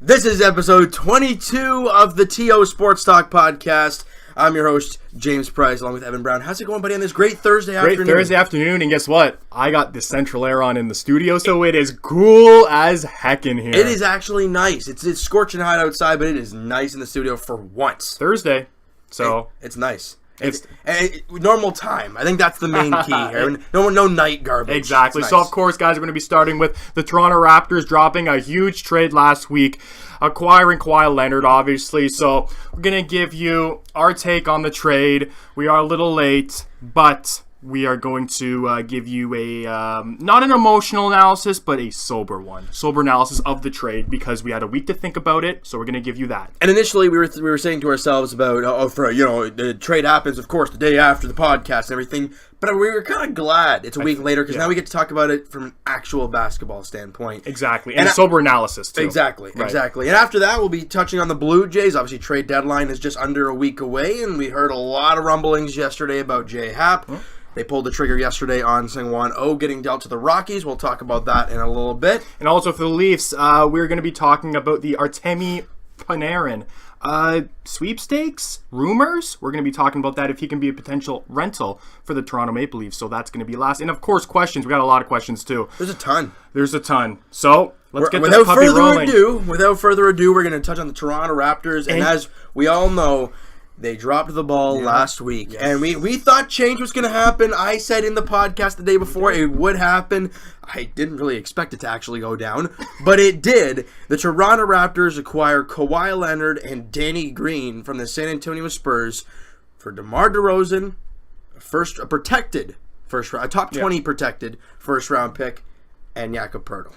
This is episode 22 of the TO SportsTalk podcast. I'm your host, James Price, along with Evan Brown. How's it going, buddy, on this great Thursday afternoon? Great Thursday afternoon, and guess what? I got the central air on in the studio, so it is cool as heck in here. It is actually nice. It's scorching hot outside, but it is nice in the studio for once. Thursday, so... It's nice. It's normal time. I think that's the main key here. No night garbage. Exactly. Nice. So, of course, guys, we're going to be starting with the Toronto Raptors dropping a huge trade last week, acquiring Kawhi Leonard, obviously. So, we're going to give you our take on the trade. We are a little late, but we are going to give you a, not an emotional analysis, but a sober one. Sober analysis of the trade, because we had a week to think about it, so we're going to give you that. And initially, we were saying to ourselves about, the trade happens, of course, the day after the podcast and everything, but we were kind of glad it's a week later, because now we get to talk about it from an actual basketball standpoint. Exactly, and a sober analysis, too. Exactly. And after that, we'll be touching on the Blue Jays. Obviously, trade deadline is just under a week away, and we heard a lot of rumblings yesterday about Jay Happ. They pulled the trigger yesterday on Seung-Hwan Oh getting dealt to the Rockies. We'll talk about that in a little bit. And also for the Leafs, we're going to be talking about the Artemi Panarin sweepstakes rumors. We're going to be talking about that if he can be a potential rental for the Toronto Maple Leafs. So that's going to be last. And of course, questions. We got a lot of questions too. There's a ton. So let's get this puppy rolling. Without further ado, we're going to touch on the Toronto Raptors. And as we all know, they dropped the ball last week, and we thought change was going to happen. I said in the podcast the day before it would happen. I didn't really expect it to actually go down, but it did. The Toronto Raptors acquire Kawhi Leonard and Danny Green from the San Antonio Spurs for DeMar DeRozan, a top 20 protected first-round pick, and Jakob Poeltl.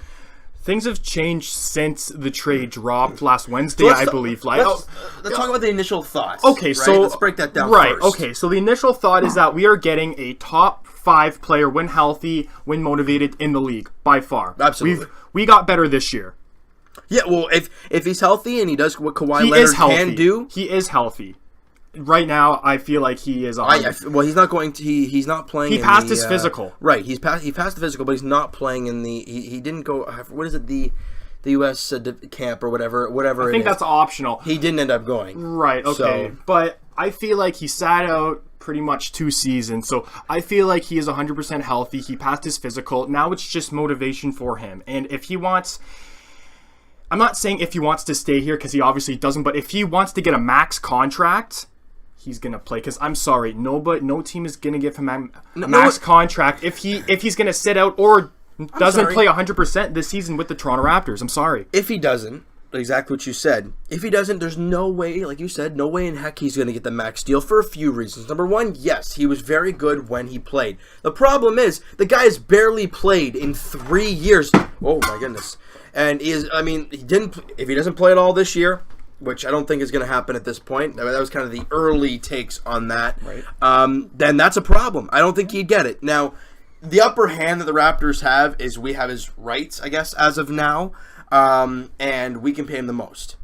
Things have changed since the trade dropped last Wednesday, I believe. Let's talk about the initial thoughts. Okay, right? so let's break that down first. Okay, so the initial thought is that we are getting a top 5 player when healthy, when motivated in the league, by far. Absolutely. We got better this year. Yeah, well, if he's healthy and he does what Kawhi Leonard can do. He is healthy. Right now, I feel like he is. Well, he's not going to. He's not playing. He passed his physical. Right. He passed the physical, but he's not playing in the. He didn't go. What is it? The U.S. camp or whatever. I think that's optional. He didn't end up going. Right. Okay. So, but I feel like he sat out pretty much 2 seasons, so I feel like he is 100% healthy. He passed his physical. Now it's just motivation for him, and if he wants. I'm not saying if he wants to stay here because he obviously doesn't, but if he wants to get a max contract, he's gonna play. Because I'm sorry, no team is gonna give him a max contract if he's gonna sit out or doesn't play 100% this season with the Toronto Raptors. I'm sorry. If he doesn't, exactly what you said. If he doesn't, there's no way, like you said, no way in heck he's gonna get the max deal for a few reasons. Number one, yes, he was very good when he played. The problem is the guy has barely played in 3 years. Oh my goodness. And if he doesn't play at all this year, which I don't think is going to happen at this point. That was kind of the early takes on that. Right. Then that's a problem. I don't think he'd get it. Now, the upper hand that the Raptors have is we have his rights, I guess, as of now, and we can pay him the most.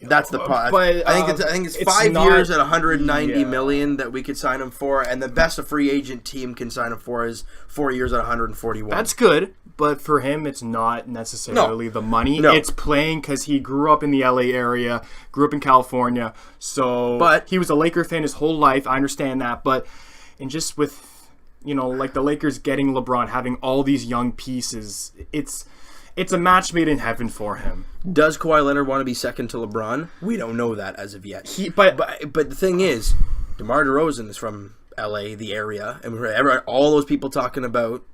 That's the part. I think it's 5 years at $190 million that we could sign him for, and the best a free agent team can sign him for is 4 years at $141. That's good, but for him, it's not necessarily the money. No. It's playing because he grew up in the LA area, grew up in California, but he was a Laker fan his whole life. I understand that, and just with like the Lakers getting LeBron, having all these young pieces, it's a match made in heaven for him. Does Kawhi Leonard want to be second to LeBron? We don't know that as of yet. But the thing is, DeMar DeRozan is from LA, the area, and all those people talking about,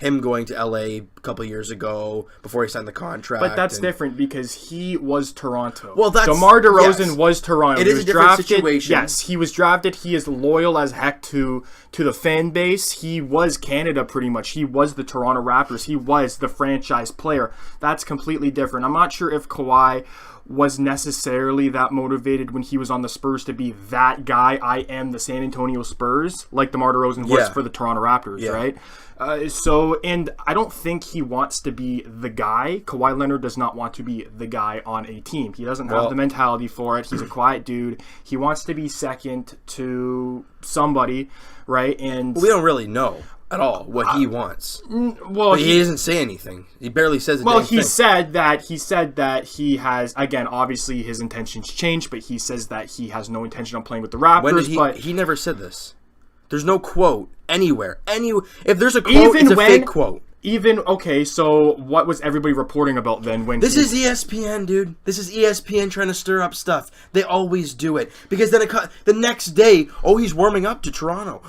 him going to LA a couple years ago before he signed the contract. But that's different because he was Toronto. Well, DeMar DeRozan was Toronto. It is a different situation. Yes, he was drafted. He is loyal as heck to the fan base. He was Canada pretty much. He was the Toronto Raptors. He was the franchise player. That's completely different. I'm not sure if Kawhi was necessarily that motivated when he was on the Spurs to be that guy. I am the San Antonio Spurs, like DeMar DeRozan was for the Toronto Raptors, right? And I don't think he wants to be the guy. Kawhi Leonard does not want to be the guy on a team. He doesn't have the mentality for it. He's a quiet dude. He wants to be second to somebody, right? And we don't really know. at all what he wants. Well, but he doesn't say anything. He barely says a damn thing. He said that he has, again, obviously his intentions changed, but he says that he has no intention of playing with the Raptors. When did he never said this. There's no quote anywhere. If there's a quote, it's a fake quote. So what was everybody reporting about then? This is ESPN, dude. This is ESPN trying to stir up stuff. They always do it. Because then the next day, he's warming up to Toronto.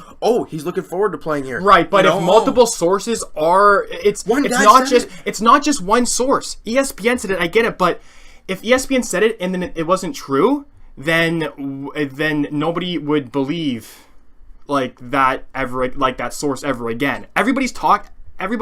He's looking forward to playing here. Right, but if multiple sources are... It's not just one source. ESPN said it, I get it, but if ESPN said it and then it wasn't true, then nobody would believe that source ever again. Everybody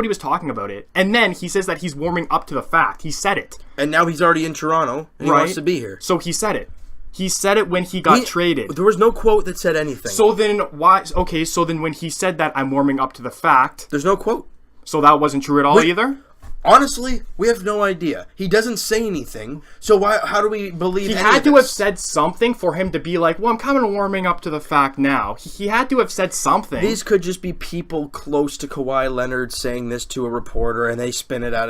was talking about it. And then he says that he's warming up to the fact. He said it. And now he's already in Toronto and he wants to be here. So he said it. He said it when he got traded. There was no quote that said anything. So then why... Okay, so then when he said that I'm warming up to the fact... There's no quote. So that wasn't true at all either? Honestly, we have no idea. He doesn't say anything, so how do we believe He had to have said something for him to be like, well, I'm kind of warming up to the fact now. He had to have said something. These could just be people close to Kawhi Leonard saying this to a reporter, and they spin it out.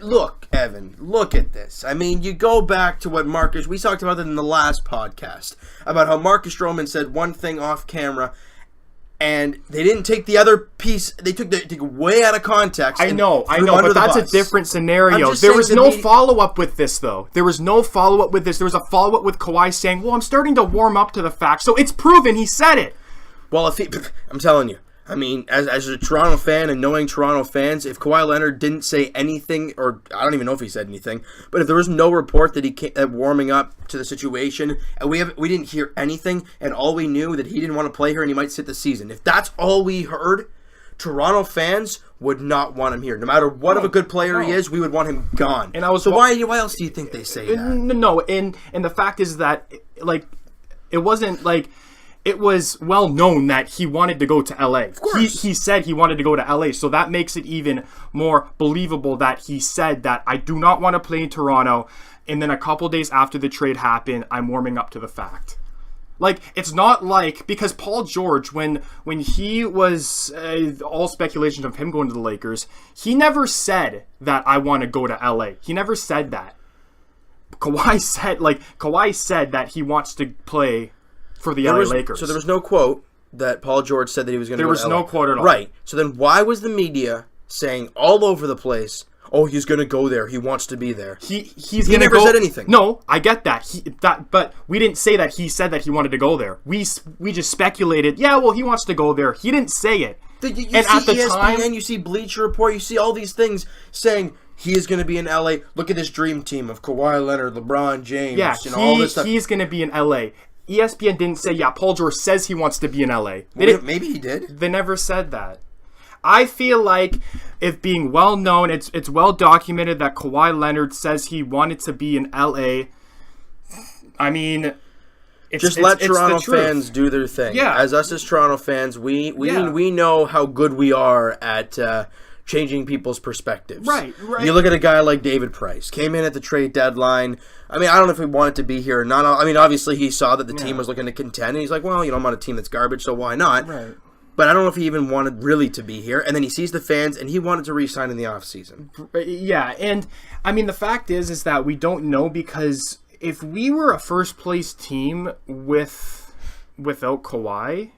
Look, Evan, look at this. I mean, you go back to what we talked about it in the last podcast, about how Marcus Stroman said one thing off camera, and they didn't take the other piece. They took it way out of context. I know, but that's a different scenario. There was no follow-up with this, though. There was no follow-up with this. There was a follow-up with Kawhi saying, well, I'm starting to warm up to the fact. So it's proven he said it. Well, I'm telling you. I mean, as a Toronto fan and knowing Toronto fans, if Kawhi Leonard didn't say anything, or I don't even know if he said anything, but if there was no report that he came warming up to the situation, and we didn't hear anything, and all we knew that he didn't want to play here and he might sit the season. If that's all we heard, Toronto fans would not want him here. No matter what of a good player he is, we would want him gone. And why else do you think they say that? No, and the fact is that it wasn't like. It was well known that he wanted to go to LA. Of course. He said he wanted to go to LA, so that makes it even more believable that he said that I do not want to play in Toronto, and then a couple days after the trade happened, I'm warming up to the fact. It's not because Paul George, when he was all speculations of him going to the Lakers, he never said that I want to go to LA. He never said that. Kawhi said that he wants to play for the LA Lakers. So there was no quote that Paul George said that he was going to go to LA. There was no quote at all. Right. So then why was the media saying all over the place, he's going to go there. He wants to be there. He never said anything. No, I get that. But we didn't say that he said that he wanted to go there. We just speculated, he wants to go there. He didn't say it. You see ESPN, you see Bleacher Report, you see all these things saying he is going to be in LA. Look at this dream team of Kawhi Leonard, LeBron James, all this stuff. He's going to be in LA. ESPN didn't say, Paul George says he wants to be in LA. Maybe he did. They never said that. I feel like if being well known, it's well documented that Kawhi Leonard says he wanted to be in LA. I mean, let Toronto fans do their thing. Yeah. As Toronto fans, we know how good we are at changing people's perspectives. Right. You look at a guy like David Price, came in at the trade deadline. I mean, I don't know if he wanted to be here or not. I mean, obviously he saw that the team was looking to contend, and he's like, well, I'm on a team that's garbage, so why not? Right. But I don't know if he even wanted really to be here. And then he sees the fans, and he wanted to re-sign in the offseason. Yeah, and I mean, the fact is that we don't know, because if we were a first-place team without Kawhi...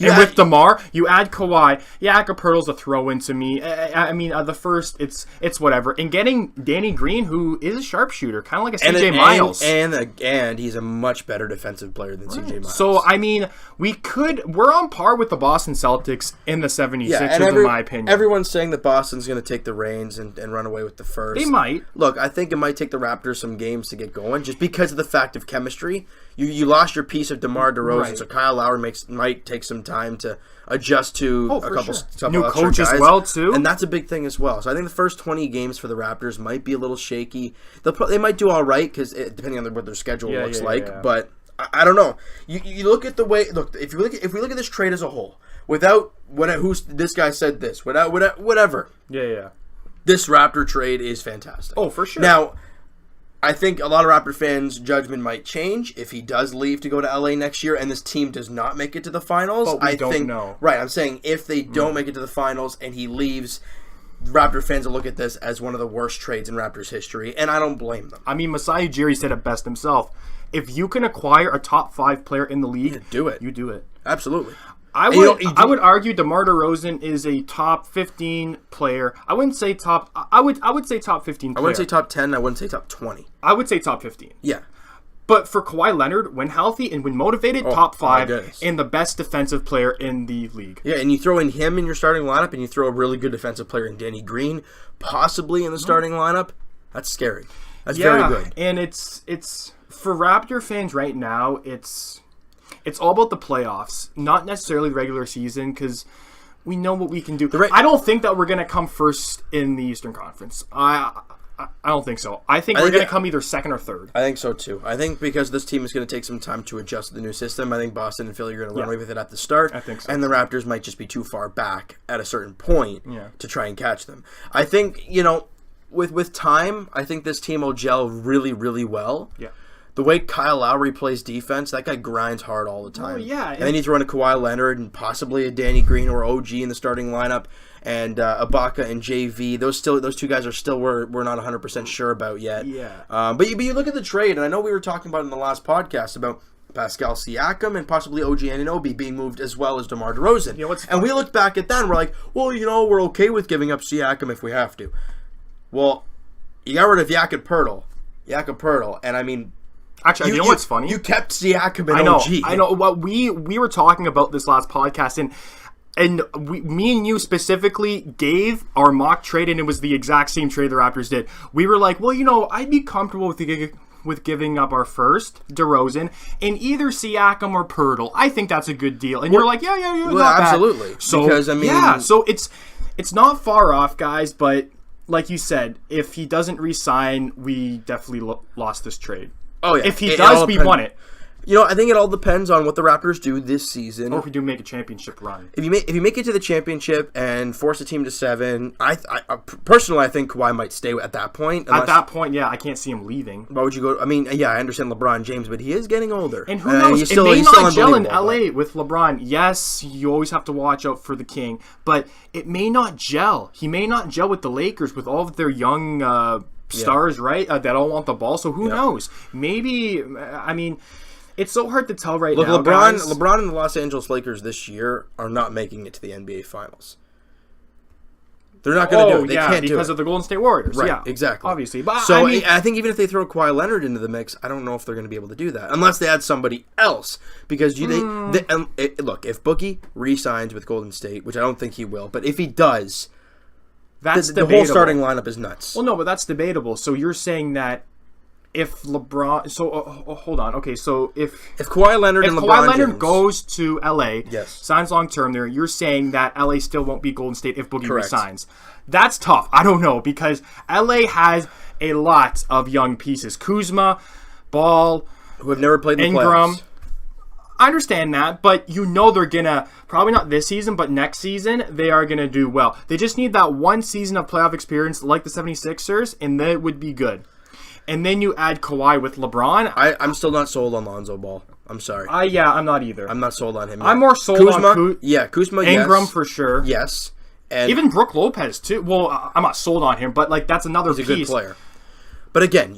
And with DeMar, you add Kawhi. Yeah, Capertle's a throw-in to me. I mean, the first, it's whatever. And getting Danny Green, who is a sharpshooter, kind of like a CJ Miles. And he's a much better defensive player than CJ Miles. So, I mean, we're on par with the Boston Celtics in the 76ers, in my opinion. Everyone's saying that Boston's going to take the reins and run away with the first. They might. Look, I think it might take the Raptors some games to get going, just because of the fact of chemistry. You lost your piece of DeMar DeRozan, so Kyle Lowry might take some time to adjust to a couple new coach guys. as well too, and that's a big thing as well. So I think the first 20 games for the Raptors might be a little shaky. They might do all right because depending on what their schedule looks like. But I don't know. You look at the way. Look, if we look at this trade as a whole, without this guy said this, without whatever. Yeah. This Raptor trade is fantastic. Oh, for sure. Now, I think a lot of Raptor fans' judgment might change if he does leave to go to LA next year and this team does not make it to the finals. But we don't know. Right, I'm saying if they don't make it to the finals and he leaves, Raptor fans will look at this as one of the worst trades in Raptors history, and I don't blame them. I mean, Masai Ujiri said it best himself. If you can acquire a top 5 player in the league, do it. You do it. Absolutely. I would argue DeMar DeRozan is a top 15 player. I wouldn't say top. I would say top 15 player. I wouldn't say top 10. I wouldn't say top 20. I would say top 15. Yeah. But for Kawhi Leonard, when healthy and when motivated, top 5 and the best defensive player in the league. Yeah, and you throw in him in your starting lineup, and you throw a really good defensive player in Danny Green, possibly in the starting lineup. That's scary. That's very good. And it's for Raptor fans right now. It's all about the playoffs, not necessarily the regular season, because we know what we can do. I don't think that we're going to come first in the Eastern Conference. I don't think so. I think we're going to come either second or third. I think so, too. I think because this team is going to take some time to adjust to the new system, I think Boston and Philly are going to run away with it at the start. I think so. And the Raptors might just be too far back at a certain point to try and catch them. I think, with time, I think this team will gel really, really well. Yeah. The way Kyle Lowry plays defense, that guy grinds hard all the time. Oh, yeah. And then you throw in a Kawhi Leonard and possibly a Danny Green or OG in the starting lineup, and Ibaka and JV. Those two guys are still we're not 100% sure about yet. Yeah. But you look at the trade, and I know we were talking about it in the last podcast about Pascal Siakam and possibly OG Anunoby being moved as well as DeMar DeRozan. And we looked back at that and we're like, well, we're okay with giving up Siakam if we have to. Well, you got rid of Jakob Poeltl, and I mean, actually, you know what's funny? You kept Siakam and OG. I know. Well, we were talking about this last podcast, and me and you specifically gave our mock trade, and it was the exact same trade the Raptors did. We were like, well, I'd be comfortable with giving up our first, DeRozan, and either Siakam or Poeltl. I think that's a good deal. And you're like, yeah, not absolutely. Bad. So, because, I mean, so it's not far off, guys, but like you said, if he doesn't re-sign, we definitely lost this trade. Oh, yeah. If he does, we won it. I think it all depends on what the Raptors do this season. Or if we do make a championship run. If you make it to the championship and force a team to 7, I personally, I think Kawhi might stay at that point. At that point, I can't see him leaving. Why would you go? I mean, I understand LeBron James, but he is getting older. And who knows? It may not gel in LA with LeBron. Yes, you always have to watch out for the king, but it may not gel. He may not gel with the Lakers with all of their young stars, right? That all want the ball. So who knows? Maybe, I mean, it's so hard to tell now. LeBron and the Los Angeles Lakers this year are not making it to the NBA Finals. They're not going to do it. They can't do it because of the Golden State Warriors. Right, yeah, exactly. Obviously. But so I think even if they throw Kawhi Leonard into the mix, I don't know if they're going to be able to do that unless they add somebody else. Because look, if Boogie re-signs with Golden State, which I don't think he will, but if he does, the whole starting lineup is nuts. Well, no, but that's debatable. So you're saying that if LeBron, hold on, okay, so if Kawhi Leonard and LeBron James goes to LA, signs long term there, you're saying that LA still won't be Golden State if Boogie resigns. That's tough. I don't know, because LA has a lot of young pieces. Kuzma, Ball, who have never played in the Ingram. playoffs. I understand that, but they're gonna, probably not this season, but next season, they are gonna do well. They just need that one season of playoff experience like the 76ers, and that would be good. And then you add Kawhi with LeBron. I'm still not sold on Lonzo Ball. I'm sorry. I'm not either. I'm not sold on him yet. I'm more sold on Kuzma, Ingram for sure. Yes. And even Brook Lopez, too. Well, I'm not sold on him, but that's another piece. He's a good player. But again,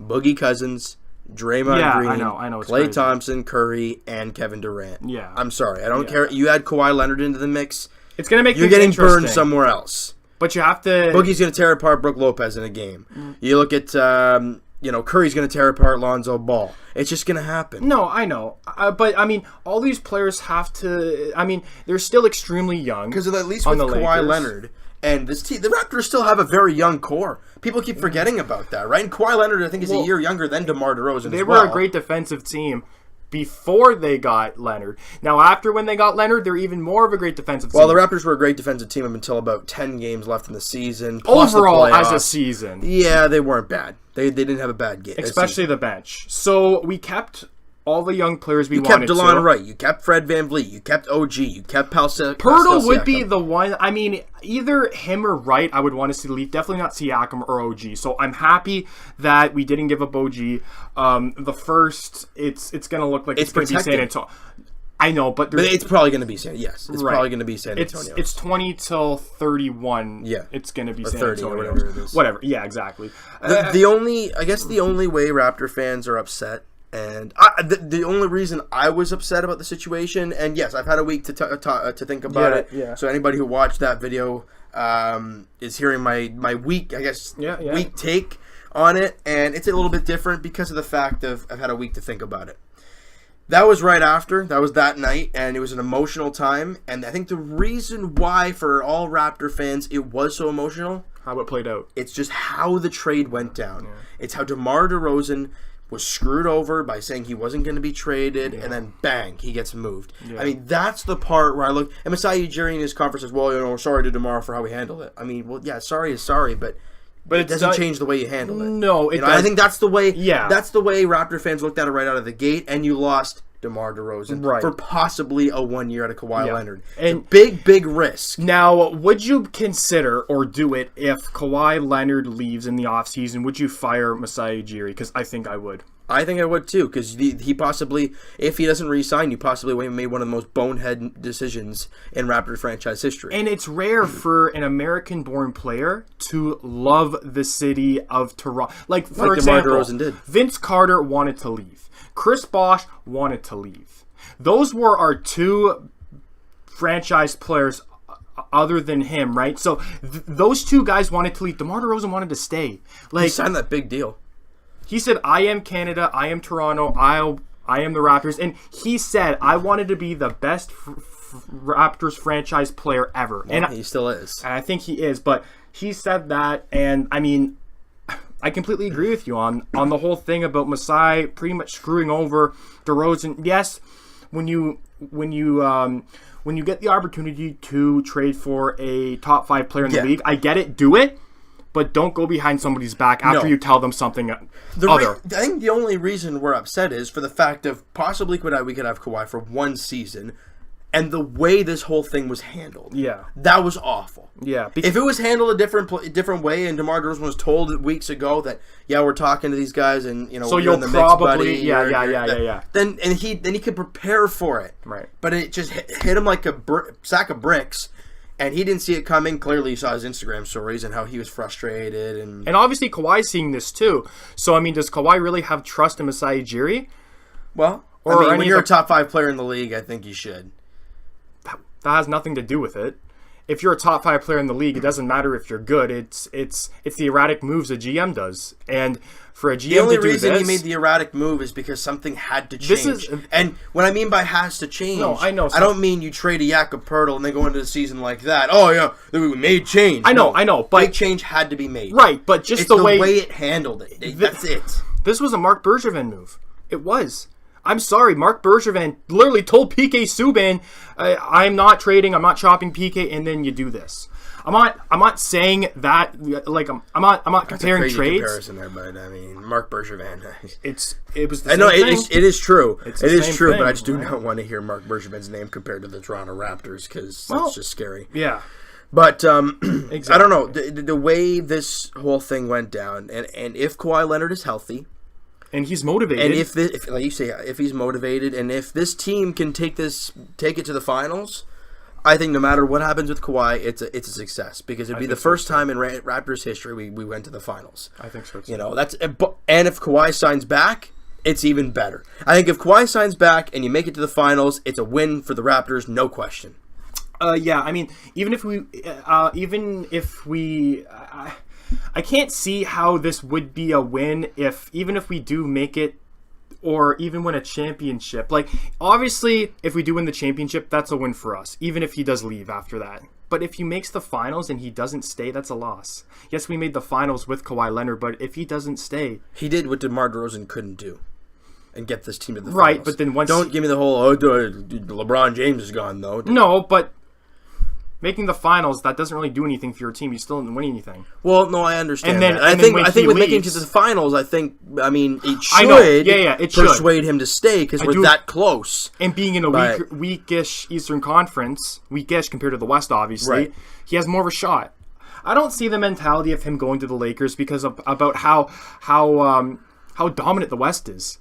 Boogie Cousins, Draymond Green, I know, Klay Thompson, Curry, and Kevin Durant. Yeah. I'm sorry. I don't care. You add Kawhi Leonard into the mix. It's going to make you're getting burned somewhere else. But you have to... Boogie's going to tear apart Brook Lopez in a game. You look at... Curry's going to tear apart Lonzo Ball. It's just going to happen. No, I know. But, I mean, all these players have to... I mean, they're still extremely young. Because at least with Kawhi Leonard and this team, the Raptors still have a very young core. People keep forgetting about that, right? And Kawhi Leonard, I think, is a year younger than DeMar DeRozan They were a great defensive team before they got Leonard. Now, after when they got Leonard, they're even more of a great defensive team. Well, the Raptors were a great defensive team up until about 10 games left in the season. Overall, as a season. Yeah, they weren't bad. They didn't have a bad game. Especially the bench. So we kept all the young players we You wanted kept DeLon to. Wright. You kept Fred VanVleet. You kept OG. You kept Pirtle would be the one. I mean, either him or Wright, I would want to see leave. Definitely not Siakam or OG. So I'm happy that we didn't give up OG. The first, it's going to look like it's going to be San Antonio. I know, but it's probably going to be Yes, it's probably going to be San Antonio. It's 20 till 31. Yeah, it's going to be or San 30 Antonio. or whatever it is. Whatever. Yeah, exactly. The only way Raptor fans are upset, and the only reason I was upset about the situation, and yes, I've had a week to think about it. Yeah. So anybody who watched that video is hearing my week, I guess, week take on it, and it's a little bit different because of the fact of I've had a week to think about it. That was right after. That was that night, and it was an emotional time. And I think the reason why, for all Raptor fans, it was so emotional, how it played out. It's just how the trade went down. Yeah. It's how DeMar DeRozan was screwed over by saying he wasn't going to be traded, and then bang, he gets moved. Yeah. I mean, that's the part where I look. And Masai Ujiri in his conference says, "Well, sorry to DeMar for how he handled it." I mean, well, yeah, sorry is sorry, but it doesn't change the way you handle it. No, I think that's the way. Yeah, that's the way Raptor fans looked at it right out of the gate, and you lost DeMar DeRozan for possibly a 1 year out of Kawhi Leonard. And big risk. Now, would you consider or do it if Kawhi Leonard leaves in the offseason? Would you fire Masai Ujiri? Because I think I would. I think I would too, because he possibly, if he doesn't re-sign, you possibly made one of the most bonehead decisions in Raptor franchise history. And it's rare for an American-born player to love the city of Toronto. Like for example, DeMar DeRozan did. Vince Carter wanted to leave. Chris Bosh wanted to leave. Those were our two franchise players other than him, right? So those two guys wanted to leave. DeMar DeRozan wanted to stay. He signed that big deal. He said, I am Canada, I am Toronto, I am the Raptors. And he said, I wanted to be the best Raptors franchise player ever. Well, and he still is. And I think he is. But he said that, and I mean, I completely agree with you on the whole thing about Masai pretty much screwing over DeRozan. Yes, when you get the opportunity to trade for a top 5 player in the league, I get it, do it. But don't go behind somebody's back after you tell them something other. I think the only reason we're upset is for the fact of possibly we could have Kawhi for one season, and the way this whole thing was handled. Yeah, that was awful. Yeah, if it was handled a different way, and DeMar DeRozan was told weeks ago that we're talking to these guys, and so you'll probably yeah. Then he could prepare for it. Right, but it just hit him like a sack of bricks. And he didn't see it coming. Clearly, you saw his Instagram stories and how he was frustrated. And obviously, Kawhi's seeing this too. So, I mean, does Kawhi really have trust in Masai Ujiri? Well, when you're a top 5 player in the league, I think you should. That has nothing to do with it. If you're a top 5 player in the league, it doesn't matter if you're good. It's the erratic moves a GM does. And for a GM to do this... The only reason he made the erratic move is because something had to change. And what I mean by has to change... No, I know. I don't mean you trade a Jakob Poeltl and they go into the season like that. Oh, yeah, we made change. I know. But big change had to be made. Right, but just it's the way it handled it. That's it. This was a Marc Bergevin move. It was. I'm sorry, Marc Bergevin literally told PK Subban, I'm not trading, I'm not chopping PK, and then you do this. I'm not saying that like I'm not comparing That's a crazy trades. Comparison there, but I mean Marc Bergevin. It was the same thing. It is true. It is true, but I just do not want to hear Marc Bergevin's name compared to the Toronto Raptors because that's just scary. Yeah. But exactly. I don't know the way this whole thing went down, and if Kawhi Leonard is healthy. And he's motivated. And if like you say, if he's motivated, and if this team can take it to the finals, I think no matter what happens with Kawhi, it's a success because it'd be the first time in Raptors history we went to the finals. I think so too. And if Kawhi signs back, it's even better. I think if Kawhi signs back and you make it to the finals, it's a win for the Raptors, no question. Yeah, I mean, even if we. I can't see how this would be a win even if we do make it or even win a championship. Like, obviously, if we do win the championship, that's a win for us, even if he does leave after that. But if he makes the finals and he doesn't stay, that's a loss. Yes, we made the finals with Kawhi Leonard, but if he doesn't stay... He did what DeMar DeRozan couldn't do and get this team to the finals. Right, but then once... Don't give me the whole, LeBron James is gone, though. No, but... making the finals, that doesn't really do anything for your team. You still didn't win anything. Well, no, I understand. And then- that. and I then think when I think he with making it leaves- to the finals, it I know. should It should. persuade him to stay because we're that close. And being in a But- weakish Eastern Conference, weakish compared to the West, obviously, Right. he has more of a shot. I don't see the mentality of him going to the Lakers because of about how dominant the West is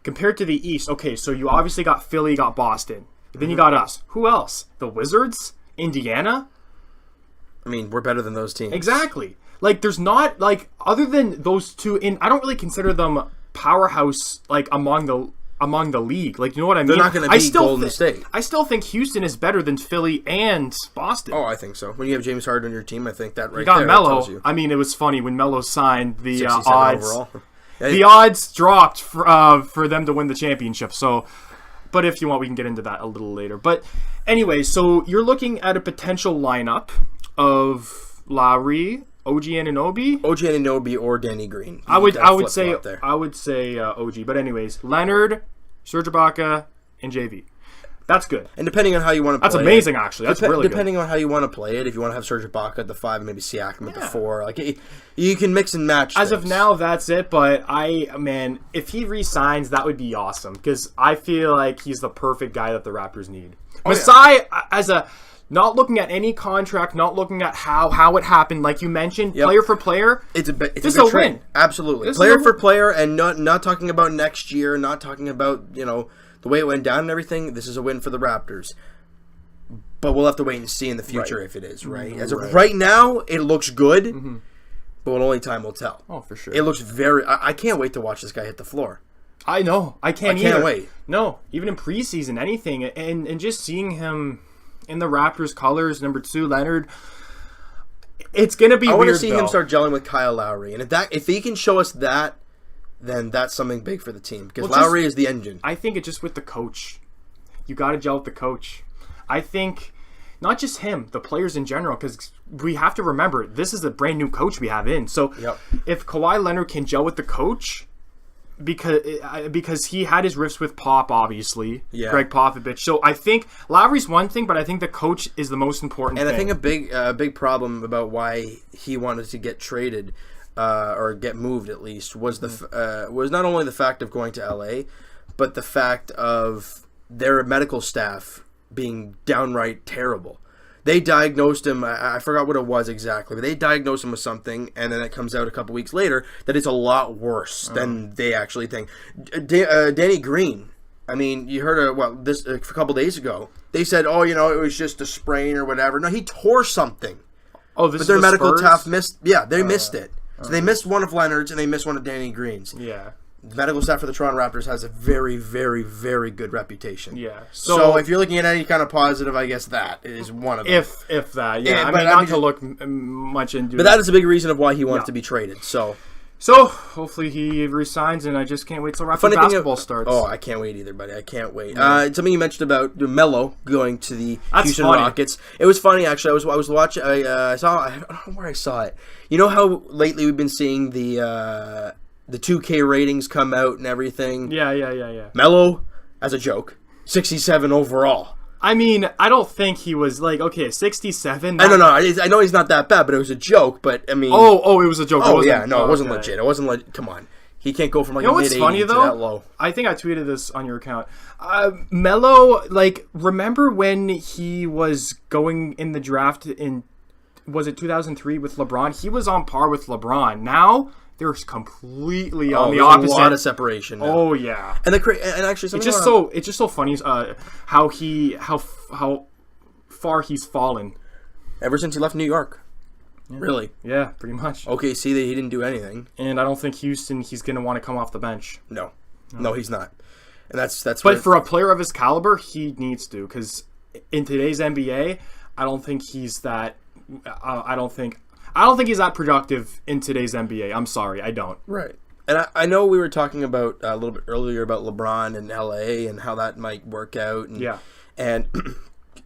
compared to the East. Okay, so you obviously got Philly, you got Boston, then you got us. Who else? The Wizards, Indiana. I mean, we're better than those teams. Exactly. Like, there's not, like, other than those two, and I don't really consider them powerhouse, like, among the league. Like, you know what I mean? They're not going to beat Golden State. I still think Houston is better than Philly and Boston. Oh, I think so. When you have James Harden on your team, I think that right you got there Melo. tells you. I mean, it was funny when Melo signed the 67 odds. overall. The odds dropped for them to win the championship. So, but if you want, we can get into that a little later. But anyway, so you're looking at a potential lineup of Lowry, OG Anunoby. OG Anunoby or Danny Green. I would say there. OG. But anyways, Leonard, Serge Ibaka, and JV. That's good. And depending on how you want to play That's amazing, actually. That's really good. Depending on how you want to play it, if you want to have Serge Ibaka at the 5 and maybe Siakam at the 4, like you can mix and match. As of now, that's it. But if he re-signs, that would be awesome because I feel like he's the perfect guy that the Raptors need. Masai, not looking at any contract, not looking at how it happened, like you mentioned, player for player. It's a good win. win. Absolutely, player for player, and not talking about next year, not talking about the way it went down and everything. This is a win for the Raptors. But we'll have to wait and see in the future if it is, right? As of right now, it looks good, but only time will tell. Oh, for sure. It looks I can't wait to watch this guy hit the floor. I know. I can't either. Wait. No, even in preseason, anything. And just seeing him in the Raptors colors, number 2, Leonard, it's going to be weird, I want to see him start gelling with Kyle Lowry. And if he can show us that, then that's something big for the team. Because Lowry is the engine. I think it's just with the coach. You got to gel with the coach. I think not just him, the players in general, because we have to remember, this is a brand new coach we have in. So if Kawhi Leonard can gel with the coach, because he had his rifts with Pop, obviously, Greg Popovich. So I think Lowry's one thing, but I think the coach is the most important thing. And I think a big problem about why he wanted to get traded or get moved at least was was not only the fact of going to LA, but the fact of their medical staff being downright terrible. They diagnosed him, I forgot what it was exactly, but they diagnosed him with something, and then it comes out a couple weeks later that it's a lot worse than they actually think. Danny Green, I mean, you heard a couple days ago, they said, it was just a sprain or whatever. No, he tore something. Oh, this but is their the medical Spurs? staff missed it. So they missed one of Leonard's, and they missed one of Danny Green's. Yeah. The medical staff for the Toronto Raptors has a very, very, very good reputation. Yeah. So if you're looking at any kind of positive, I guess that is one of them. If that, yeah. I mean, not to look much into it. But that is a big reason of why he wants to be traded. So hopefully he resigns, and I just can't wait till Raptors basketball starts. Oh, I can't wait either, buddy. I can't wait. Something you mentioned about Melo going to the Houston Rockets. It was funny, actually. I was watching. I don't know where I saw it. You know how lately we've been seeing the 2K ratings come out and everything? Yeah. Melo, as a joke, 67 overall. I mean, I don't think he was 67. I don't know. I know he's not that bad, but it was a joke. But I mean, it was a joke. Oh yeah, no, it wasn't legit. It wasn't legit. Come on, he can't go from a mid-80 to that low. I think I tweeted this on your account. Melo, remember when he was going in the draft was it 2003 with LeBron? He was on par with LeBron. Now they're completely on the opposite. A lot of separation now. Oh yeah, and actually, it's just so funny how far he's fallen ever since he left New York. Yeah. Really? Yeah, pretty much. Okay, see that he didn't do anything, and I don't think Houston he's going to want to come off the bench. No, he's not, and that's. But for a player of his caliber, he needs to, because in today's NBA, I don't think he's that. I don't think he's that productive in today's NBA. I'm sorry, I don't. Right. And I know we were talking about a little bit earlier about LeBron and LA and how that might work out. And, yeah. And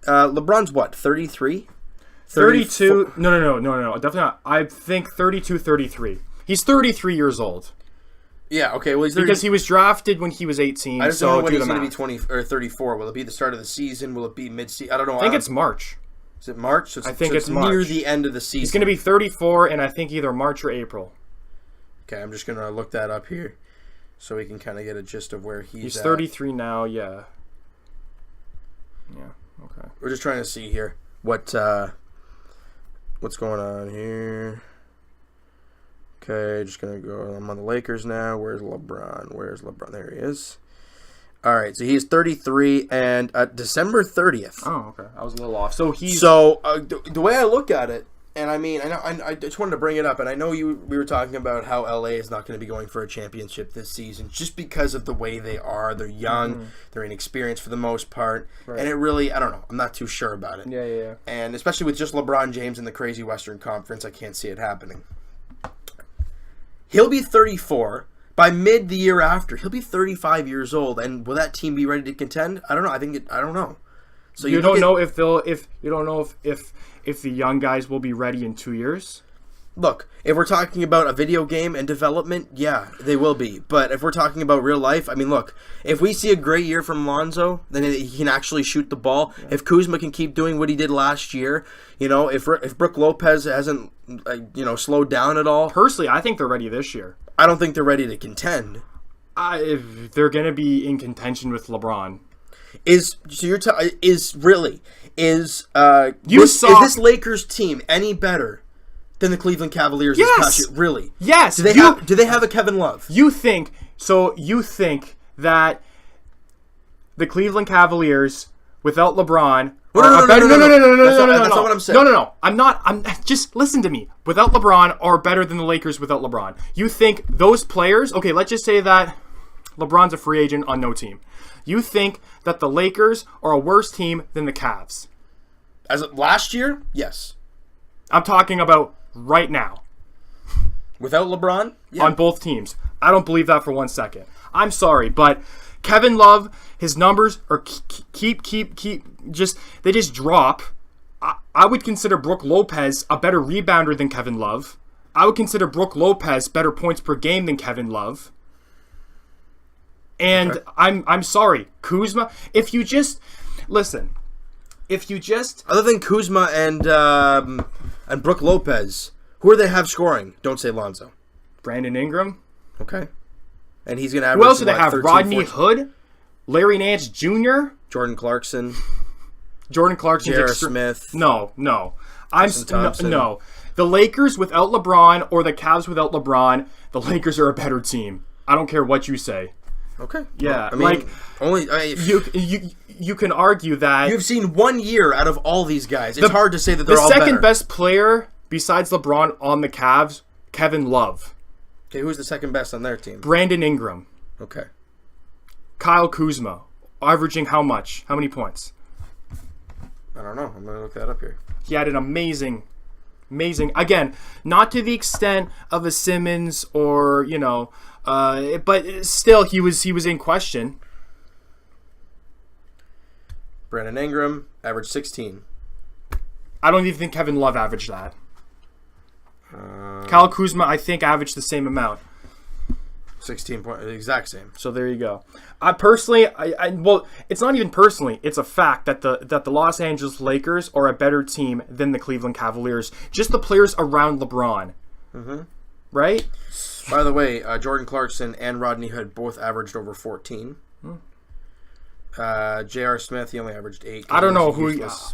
LeBron's what, 33? 32. No. Definitely not. I think 32, 33. He's 33 years old. Yeah, okay. Well, he's because he was drafted when he was 18. I just don't know when he's going to be 20 or 34. Will it be the start of the season? Will it be mid-season? I don't know. I think it's March. Is it March? So I think it's near March. the end of the season. He's going to be 34, and I think either March or April. Okay, I'm just going to look that up here so we can kind of get a gist of where he's at. 33 now, yeah. Yeah, okay. We're just trying to see here what's going on here. Okay, just going to go. I'm on the Lakers now. Where's LeBron? There he is. All right, so he's 33 and December 30th. Oh, okay. I was a little off. So the way I look at it, and I mean, I just wanted to bring it up, and I know we were talking about how LA is not going to be going for a championship this season just because of the way they are. They're young, they're inexperienced for the most part, and it really, I don't know, I'm not too sure about it. Yeah. And especially with just LeBron James in the crazy Western Conference, I can't see it happening. He'll be 34. By mid the year after, he'll be 35 years old, and will that team be ready to contend? I don't know. I don't know. So you don't know if the young guys will be ready in 2 years. Look, if we're talking about a video game and development, yeah, they will be. But if we're talking about real life, I mean, look, if we see a great year from Lonzo, then he can actually shoot the ball. Yeah. If Kuzma can keep doing what he did last year, if Brook Lopez hasn't slowed down at all. Personally, I think they're ready this year. I don't think they're ready to contend. If they're going to be in contention with LeBron. Is this Lakers team any better than the Cleveland Cavaliers this past year? Really? Yes. Do they have a Kevin Love? You think that the Cleveland Cavaliers without LeBron No. That's not what I'm saying. No. I'm just listen to me. Without LeBron are better than the Lakers without LeBron. You think those players, okay, let's just say that LeBron's a free agent on no team. You think that the Lakers are a worse team than the Cavs? As of last year? Yes. I'm talking about right now. Without LeBron? Yeah. On both teams. I don't believe that for 1 second. I'm sorry, but Kevin Love, his numbers are they just drop. I would consider Brook Lopez a better rebounder than Kevin Love. I would consider Brook Lopez better points per game than Kevin Love. And okay. I'm sorry, Kuzma, if you just other than Kuzma and Brook Lopez, who do they have scoring? Don't say Lonzo. Brandon Ingram. Okay. And he's going to average. Who else do they have? 13, Rodney 14. Hood, Larry Nance Jr., Jordan Clarkson, J.R. Smith. No. No. The Lakers without LeBron or the Cavs without LeBron, the Lakers are a better team. I don't care what you say. Okay. Yeah. Well, you can argue that you've seen 1 year out of all these guys. It's hard to say that they're all better. The second best player besides LeBron on the Cavs, Kevin Love. Okay, who's the second best on their team? Brandon Ingram. Okay. Kyle Kuzma, averaging how much? How many points? I don't know. I'm going to look that up here. He had an amazing, again, not to the extent of a Simmons or, but still he was in question. Brandon Ingram averaged 16. I don't even think Kevin Love averaged that. Kyle Kuzma, I think, averaged the same amount. 16 points, the exact same. So there you go. I personally, well, it's not even personally. It's a fact that the Los Angeles Lakers are a better team than the Cleveland Cavaliers. Just the players around LeBron. Mm-hmm. Right? By the way, Jordan Clarkson and Rodney Hood both averaged over 14. J.R. Smith, he only averaged 8. I don't know who.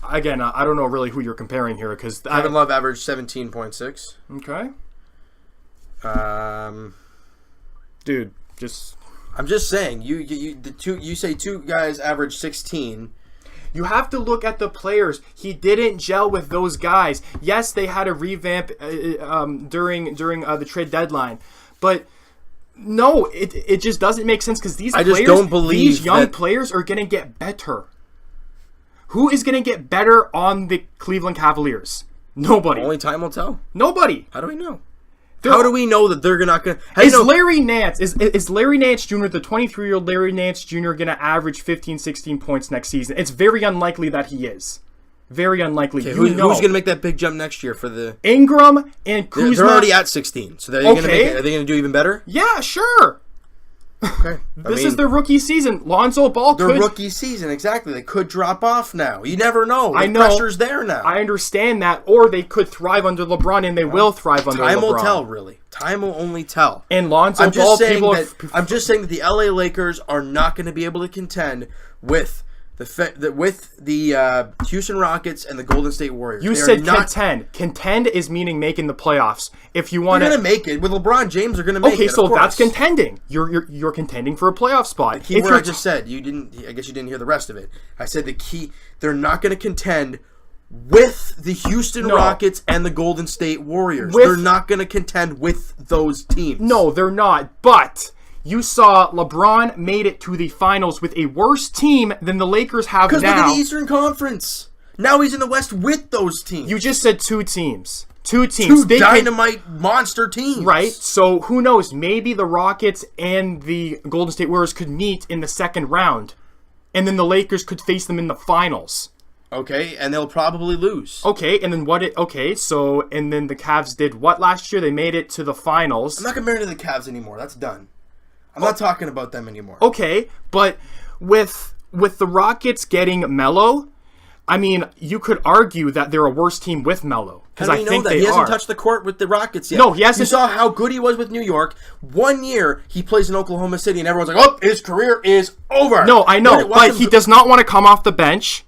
Again, I don't know really who you're comparing here because Kevin Love averaged 17.6. Okay. Dude, I'm just saying. You say two guys averaged 16. You have to look at the players. He didn't gel with those guys. Yes, they had a revamp during the trade deadline, but. No, it just doesn't make sense because these young players are going to get better. Who is going to get better on the Cleveland Cavaliers? Nobody. Only time will tell. Nobody. How do we know? How do we know that they're not going to... Is Larry Nance Jr., the 23-year-old Larry Nance Jr., going to average 15, 16 points next season? It's very unlikely that he is. Very unlikely. Okay, who's going to make that big jump next year for the... Ingram and Kuzma. They're already at 16, so are they going to do even better? Yeah, sure. Okay. This is their rookie season. Lonzo Ball Their could... rookie season, exactly. They could drop off now. You never know. I The know. pressure's there now. I understand that. Or they could thrive under LeBron, and they will thrive under LeBron. Time will tell, really. Time will only tell. And Lonzo I'm Ball, just saying people... I'm just saying that the LA Lakers are not going to be able to contend with the Houston Rockets and the Golden State Warriors. You said contend. Contend is meaning making the playoffs. If you want They're going to make it. With LeBron James, they're going to make it. Okay, so of course. that's contending. You're contending for a playoff spot. The key word I just said, I guess you didn't hear the rest of it. I said they're not going to contend with the Houston Rockets and the Golden State Warriors. They're not going to contend with those teams. No, they're not. But you saw LeBron made it to the finals with a worse team than the Lakers have now. Because look at the Eastern Conference. Now he's in the West with those teams. You just said two teams. Two teams. Two dynamite monster teams. Right? So who knows? Maybe the Rockets and the Golden State Warriors could meet in the second round. And then the Lakers could face them in the finals. Okay, and they'll probably lose. Okay, and then and then the Cavs did what last year? They made it to the finals. I'm not comparing to the Cavs anymore. That's done. I'm not talking about them anymore. Okay, but with the Rockets getting Melo, I mean, you could argue that they're a worse team with Melo. Because I think they are. He hasn't touched the court with the Rockets yet. No, he hasn't. You saw how good he was with New York. 1 year, he plays in Oklahoma City, and everyone's like, oh, his career is over. No, I know, but he does not want to come off the bench.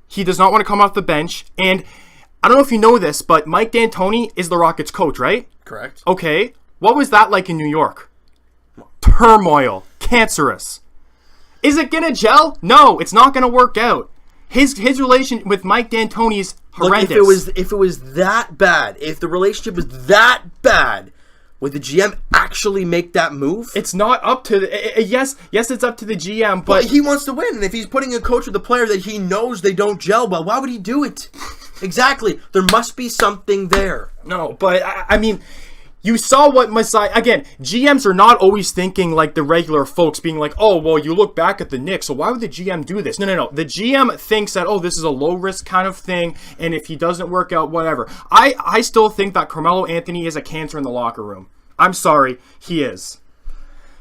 He does not want to come off the bench. And I don't know if you know this, but Mike D'Antoni is the Rockets coach, right? Correct. Okay. What was that like in New York? Turmoil. Cancerous. Is it gonna gel? No, it's not gonna work out. His relation with Mike D'Antoni is horrendous. Look, if it was that bad, if the relationship was that bad, would the GM actually make that move? It's not up to yes, it's up to the GM, but he wants to win. And if he's putting a coach with a player that he knows they don't gel well, why would he do it? Exactly. There must be something there. No, but I mean, you saw what Masai... Again, GMs are not always thinking like the regular folks, being like, oh, well, you look back at the Knicks, so why would the GM do this? No. The GM thinks that, oh, this is a low-risk kind of thing, and if he doesn't work out, whatever. I still think that Carmelo Anthony is a cancer in the locker room. I'm sorry, he is.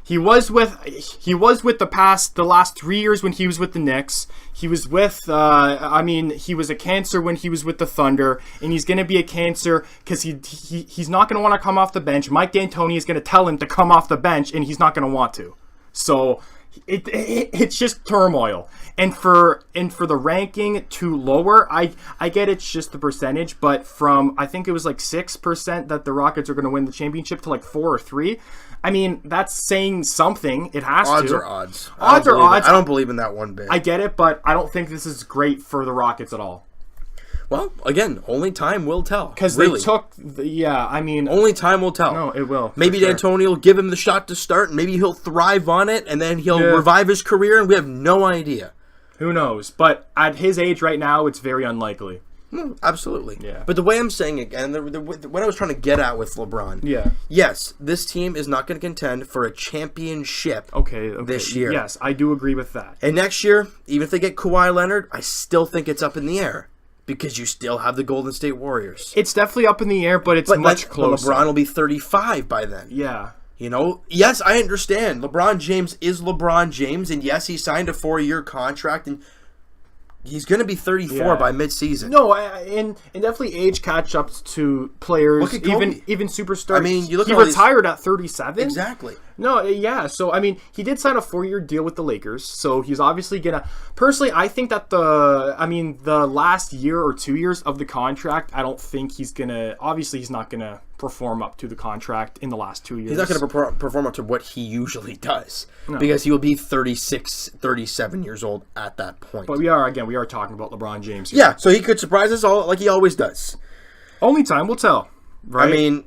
He was with the last 3 years when he was with the Knicks. He was with, he was a cancer when he was with the Thunder, and he's going to be a cancer because he's not going to want to come off the bench. Mike D'Antoni is going to tell him to come off the bench, and he's not going to want to. So it's just turmoil. And for the ranking to lower, I get it's just the percentage, but from I think it was like 6% that the Rockets are going to win the championship to like 4 or 3. I mean, that's saying something. It has odds to. Are odds. Odds are odds. I don't believe in that one bit. I get it, but I don't think this is great for the Rockets at all. Well, again, only time will tell. Because they took, only time will tell. No, it will. Maybe D'Antoni will give him the shot to start, and maybe he'll thrive on it, and then he'll revive his career, and we have no idea. Who knows? But at his age right now, it's very unlikely. Absolutely. Yeah. But the way I'm saying it, and what I was trying to get at with LeBron, yes, this team is not going to contend for a championship this year. Yes, I do agree with that. And next year, even if they get Kawhi Leonard, I still think it's up in the air because you still have the Golden State Warriors. It's definitely up in the air, but it's much closer. LeBron will be 35 by then. Yeah. You know, yes, I understand. LeBron James is LeBron James, and yes, he signed a 4-year contract, and he's going to be 34 by mid-season. No, and definitely age catch-ups to players, look at Kobe. even superstars. I mean, you look he at retired at 37. Exactly. No, yeah. So I mean, he did sign a 4-year deal with the Lakers, so he's obviously gonna. Personally, I think that the last year or 2 years of the contract, I don't think he's gonna. Obviously, he's not gonna perform up to the contract in the last 2 years. He's not going to perform up to what he usually does because he will be 36, 37 years old at that point. But we are talking about LeBron James here. Yeah, so he could surprise us all like he always does. Only time will tell, right? I mean,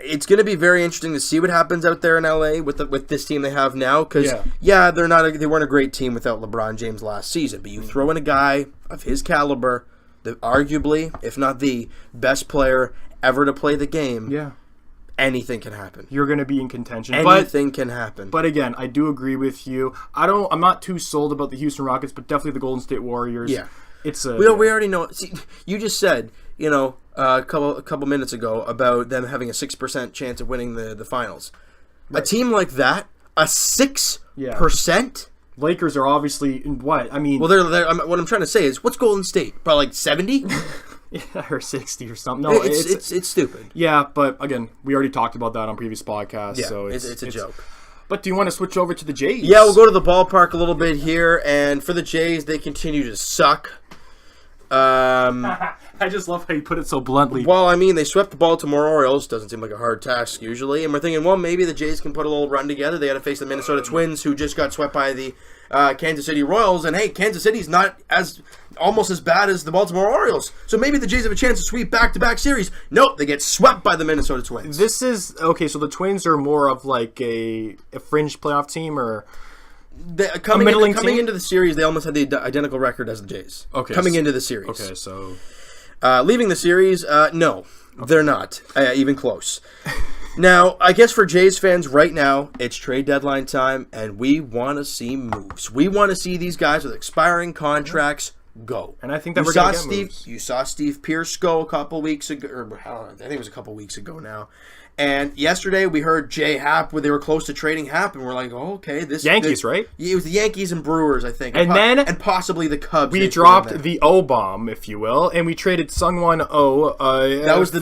it's going to be very interesting to see what happens out there in LA with this team they have now because they weren't a great team without LeBron James last season, but you throw in a guy of his caliber, arguably, if not the best player ever to play the game, anything can happen. You're going to be in contention. Anything can happen. But again, I do agree with you. I'm not too sold about the Houston Rockets, but definitely the Golden State Warriors. Yeah. We already know. See, you just said, a couple minutes ago about them having a 6% chance of winning the finals. Right. A team like that, A 6%? Lakers are obviously what? I mean, Well, what I'm trying to say is, what's Golden State? Probably like 70? or 60 or something. No, it's stupid. Yeah, but again, we already talked about that on previous podcasts. Yeah, so it's a joke. But do you want to switch over to the Jays? Yeah, we'll go to the ballpark a little bit here, and for the Jays, they continue to suck. I just love how you put it so bluntly. Well, I mean, they swept the Baltimore Orioles. Doesn't seem like a hard task usually. And we're thinking, well, maybe the Jays can put a little run together. They got to face the Minnesota Twins, who just got swept by the Kansas City Royals. And hey, Kansas City's not almost as bad as the Baltimore Orioles. So maybe the Jays have a chance to sweep back-to-back series. Nope, they get swept by the Minnesota Twins. This is okay. So the Twins are more of like a fringe playoff team, or Coming into the series, they almost had the identical record as the Jays. Okay, coming into the series. Okay, so leaving the series, no, they're not even close. Now, I guess for Jays fans right now, it's trade deadline time, and we want to see moves. We want to see these guys with expiring contracts go. And I think that we're going to get moves. You saw Steve Pierce go a couple weeks ago, or I think it was a couple weeks ago now. And yesterday we heard Jay Happ, where they were close to trading Happ, and we're like, oh, okay, Yankees, right? It was the Yankees and Brewers, I think, and possibly the Cubs. We dropped the O bomb, if you will, and we traded Sungwon Oh. That was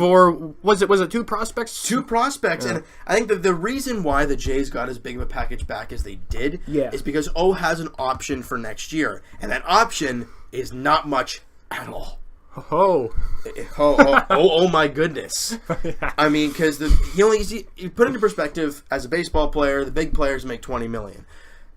was it 2 prospects? 2 prospects, and I think that the reason why the Jays got as big of a package back as they did is because O has an option for next year, and that option is not much at all. Oh my goodness. I mean, because you put into perspective, as a baseball player, the big players make $20 million.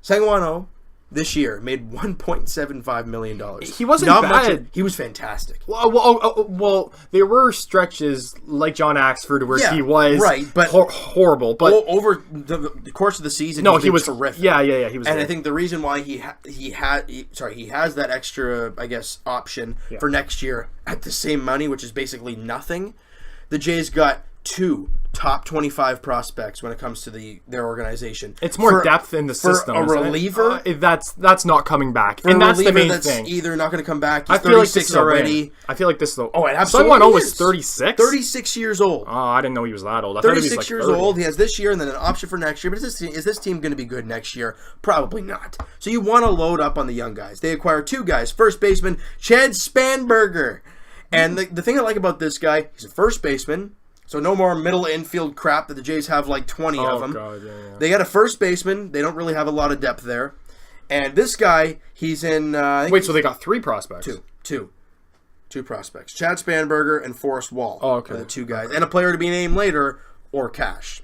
Sangwon this year made $1.75 million. He wasn't bad. He was fantastic. Well, there were stretches like John Axford where he was but horrible. But over the course of the season, he was terrific. Yeah, he was. And I think the reason why he has that extra, I guess, option for next year at the same money, which is basically nothing. The Jays got 2 top 25 prospects when it comes to their organization. It's more depth in the system. For a reliever, that's not coming back, and that's the main thing. Either not going to come back. He's 36 already. I feel like this though. Oh, it absolutely Sungwon was 36. 36 years old. Oh, I didn't know he was that old. I 36 years old. He has this year and then an option for next year. But is this team going to be good next year? Probably not. So you want to load up on the young guys. They acquire 2 guys. First baseman Chad Spanberger, and the thing I like about this guy, he's a first baseman. So no more middle infield crap that the Jays have like 20 of them. God, yeah. They got a first baseman. They don't really have a lot of depth there. And this guy, he's in... so they got 3 prospects? Two prospects. Chad Spanberger and Forrest Wall are the 2 guys. And a player to be named later, or cash.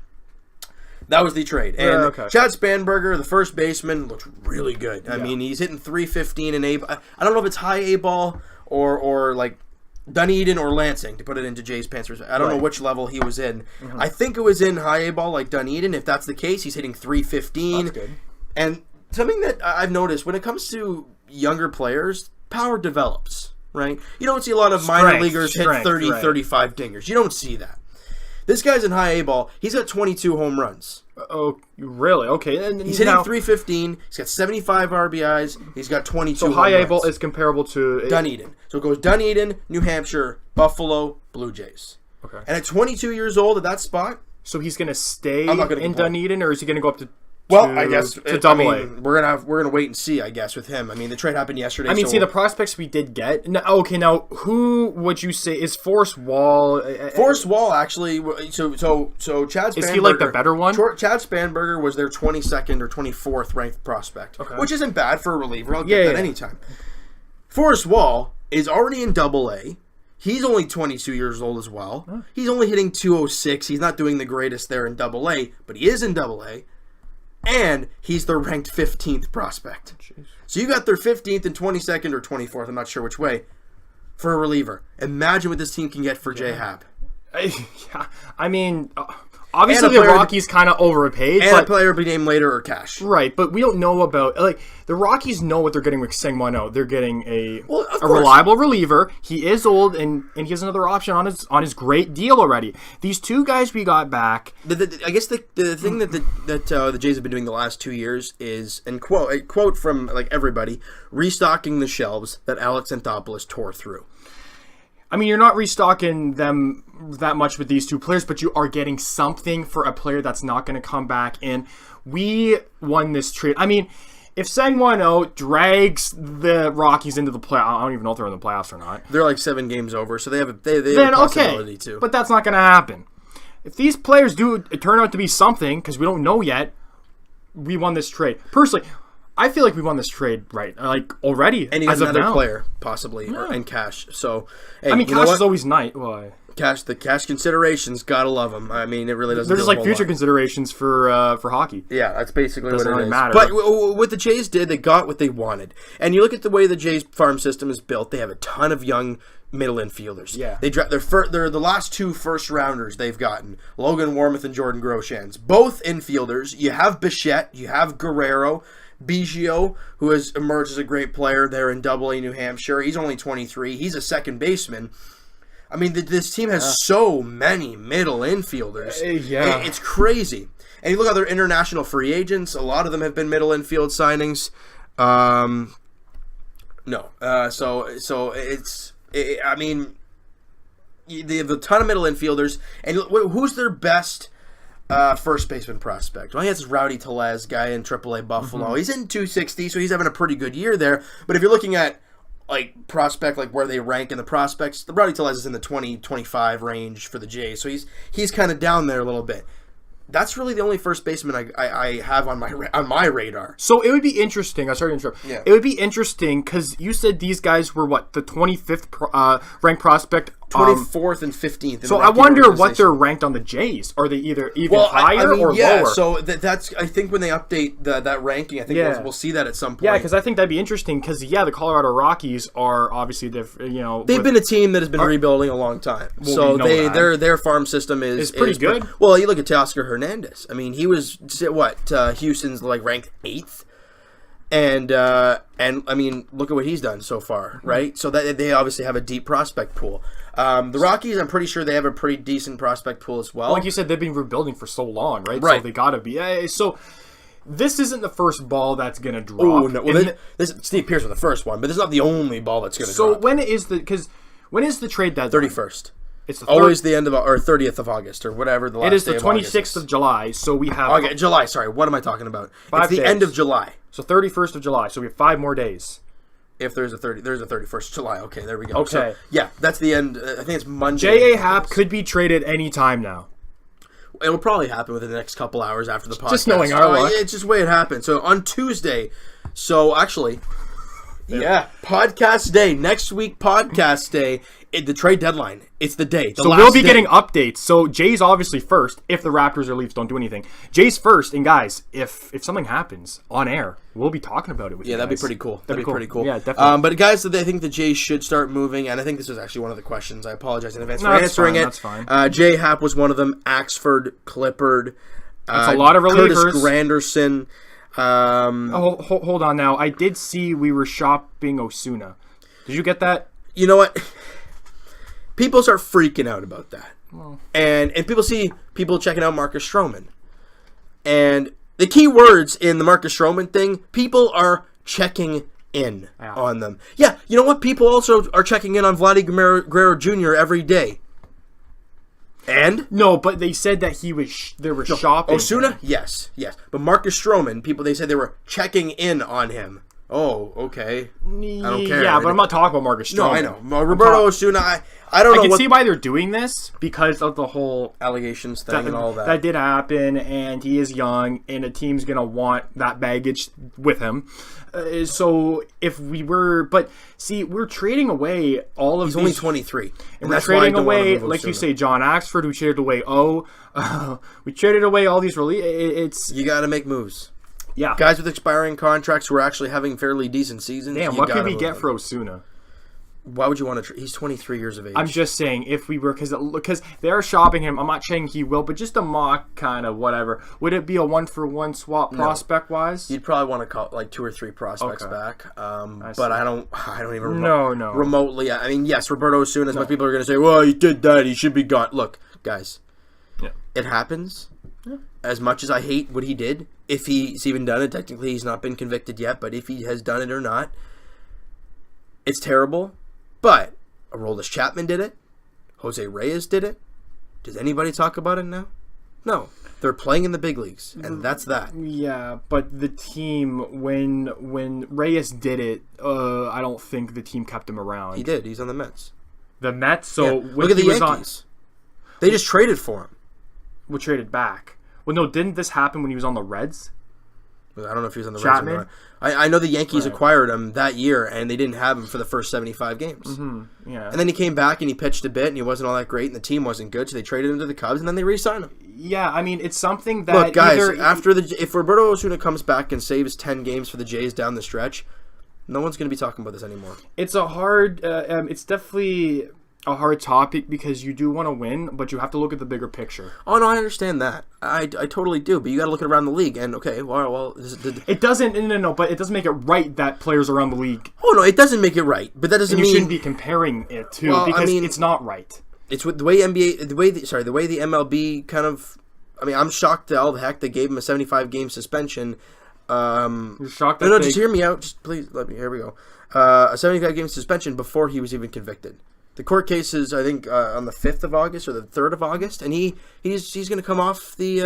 That was the trade. And Chad Spanberger, the first baseman, looks really good. I mean, he's hitting .315 in A. I don't know if it's high A ball or like Dunedin or Lansing, to put it into Jay's pants. I don't know which level he was in. Mm-hmm. I think it was in high A ball like Dunedin. If that's the case, he's hitting .315. That's good. And something that I've noticed when it comes to younger players, power develops, right? You don't see a lot of minor leaguers hit 30, 35 dingers. You don't see that. This guy's in high A ball. He's got 22 home runs. Oh, really? Okay. And he's hitting .315. He's got 75 RBIs. He's got 22 So high A ball is comparable to... Dunedin. So it goes Dunedin, New Hampshire, Buffalo, Blue Jays. Okay. And at 22 years old at that spot... So he's going to stay in Dunedin, or is he going to go up to... I guess to Double A. We're gonna wait and see. I guess with him. I mean, the trade happened yesterday. The prospects we did get. Now, who would you say is Forrest Wall? Forrest Wall, actually. So Chad Spanberger, is he like the better one? Chad Spanberger was their 22nd or 24th ranked prospect, which isn't bad for a reliever. I'll get that anytime. Forrest Wall is already in Double A. He's only 22 years old as well. Huh. He's only hitting .206. He's not doing the greatest there in Double A, but he is in Double A. And he's their ranked 15th prospect. Jeez. So you got their 15th and 22nd or 24th, I'm not sure which way, for a reliever. Imagine what this team can get for Jay Happ. I mean, obviously the Rockies kind of overpaid. And a player be named later or cash. Right, but we don't know about... the Rockies know what they're getting with Sangwon. They're getting a reliable reliever. He is old, and he has another option on his great deal already. These 2 guys we got back... I guess the thing that the Jays have been doing the last 2 years is, and a quote from everybody, restocking the shelves that Alex Anthopoulos tore through. I mean, you're not restocking them that much with these two players, but you are getting something for a player that's not going to come back in. We won this trade. I mean, if Sang-Wan-Oh drags the Rockies into the playoffs, I don't even know if they're in the playoffs or not. They're like 7 games over, so they have a possibility too. But that's not going to happen. If these players do turn out to be something, because we don't know yet, we won this trade. Personally, I feel like we won this trade already. And you got another player, possibly, and cash. So, hey, I mean, cash is always nice. Why? The cash considerations, gotta love them. I mean, it really doesn't. They're just like future considerations for hockey. Yeah, that's basically what it really is. Matter. But what the Jays did, they got what they wanted. And you look at the way the Jays farm system is built. They have a ton of young middle infielders. Yeah, they're the last 2 first rounders they've gotten. Logan Warmoth and Jordan Groshans, both infielders. You have Bichette, you have Guerrero. Biggio, who has emerged as a great player there in Double-A New Hampshire. He's only 23. He's a second baseman. I mean, this team has so many middle infielders. It's crazy. And you look at their international free agents. A lot of them have been middle infield signings. So it's... I mean, they have a ton of middle infielders. And who's their best... first baseman prospect? Well, he has this Rowdy Tellez guy in AAA Buffalo. Mm-hmm. He's in 260, so he's having a pretty good year there. But if you're looking at prospect, where they rank in the prospects, the Rowdy Tellez is in the 20-25 range for the Jays, so he's kind of down there a little bit. That's really the only first baseman I have on my radar. So it would be interesting. I'm sorry to interrupt. Yeah. It would be interesting because you said these guys were the 25th ranked prospect. 24th and 15th. So I wonder what they're ranked on the Jays. Are they either higher or lower? So that's I think when they update that ranking, I think we'll see that at some point. Yeah, because I think that'd be interesting. Because the Colorado Rockies are obviously they've been a team that has been rebuilding a long time. So their farm system is pretty good. Well, you look at Teoscar Hernandez. I mean, he was Houston's ranked 8th. And I mean, look at what he's done so far, right? So that they obviously have a deep prospect pool. The Rockies, I'm pretty sure they have a pretty decent prospect pool as well. Like you said, they've been rebuilding for so long, right? Right. So they gotta be. So this isn't the first ball that's gonna drop. Oh no! Well, Steve Pearce was the first one, but this is not the only ball that's gonna drop. So when is the trade deadline? 31st. It's always the end of or 30th of August or whatever the last day of August. It is the 26th of July, so we have July. Sorry, what am I talking about? 5 it's the days. end of July. So 31st of July. So we have 5 more days. If there's a 31st of July. Okay, there we go. Okay. So, yeah, that's the end. I think it's Monday. J.A. Happ could be traded any time now. It will probably happen within the next couple hours after the podcast. Just knowing our luck. It's just the way it happened. So on Tuesday, podcast day. Next week, podcast day. The trade deadline. It's the day. So we'll be getting updates. So Jay's obviously first if the Raptors or Leafs don't do anything. Jay's first. And guys, if something happens on air, we'll be talking about it with you guys. That'd be pretty cool. That'd be pretty cool. Yeah, definitely. But guys, I think the Jays should start moving. And I think this was actually one of the questions. I apologize in advance for answering it. That's fine. Jay Happ was one of them. Axford, Clippard. That's a lot of relievers. Curtis Granderson. Hold on now. I did see we were shopping Osuna. Did you get that? You know what? People start freaking out about that. Well. And people see people checking out Marcus Stroman. And the key words in the Marcus Stroman thing, people are checking in on them. Yeah, you know what? People also are checking in on Vladimir Guerrero Jr. every day. And? No, but they said that they were shopping. Osuna? Yes. But Marcus Stroman, they said they were checking in on him. Oh, okay. I don't care. Yeah, but I'm not talking about Marcus Stroman. No, I know. Roberto Osuna, I don't know. I can see why they're doing this because of the whole allegations thing and all that. That did happen, and he is young, and a team's going to want that baggage with him. So if we're trading away all of He's only 23. And we're trading away, like you say, John Axford, we traded away we traded away all these You got to make moves. Yeah. Guys with expiring contracts who are actually having fairly decent seasons. Damn, what could we get for Osuna? Why would you want to? He's 23 years of age. I'm just saying, if we were, because they are shopping him. I'm not saying he will, but just a mock kind of whatever. Would it be a 1-for-1 swap prospect wise? You'd probably want to call 2 or 3 prospects back. But I don't even remotely. I mean, yes, Roberto Osuna. As much people are going to say, well, he did that. He should be gone. Look, guys, it happens. Yeah. As much as I hate what he did, if he's even done it, technically he's not been convicted yet, but if he has done it or not, it's terrible. But Aroldis Chapman did it. Jose Reyes did it. Does anybody talk about it now? No. They're playing in the big leagues, and that's that. Yeah, but the team, when Reyes did it, I don't think the team kept him around. He did. He's on the Mets. The Mets? So look at the Yankees. They just traded for him. We traded back. Well, no, didn't this happen when he was on the Reds? I don't know if he was on the Chapman? Reds or not. I know the Yankees acquired him that year, and they didn't have him for the first 75 games. Mm-hmm. Yeah. And then he came back, and he pitched a bit, and he wasn't all that great, and the team wasn't good, so they traded him to the Cubs, and then they re-signed him. Yeah, I mean, it's something that... Look, guys, if Roberto Osuna comes back and saves 10 games for the Jays down the stretch, no one's going to be talking about this anymore. It's a hard... it's definitely a hard topic because you do want to win, but you have to look at the bigger picture. Oh, no, I understand that. I totally do, but you got to look at around the league, and okay, well... It doesn't... No, but it doesn't make it right that players around the league... Oh, no, it doesn't make it right, but that doesn't mean... You shouldn't be comparing it to, because it's not right. It's with the way the way the MLB kind of... I mean, I'm shocked to all the heck they gave him a 75-game suspension. You're shocked that just hear me out. Just please let me... Here we go. A 75-game suspension before he was even convicted. The court case is, I think, on the 5th of August or the 3rd of August, and he's going to come off the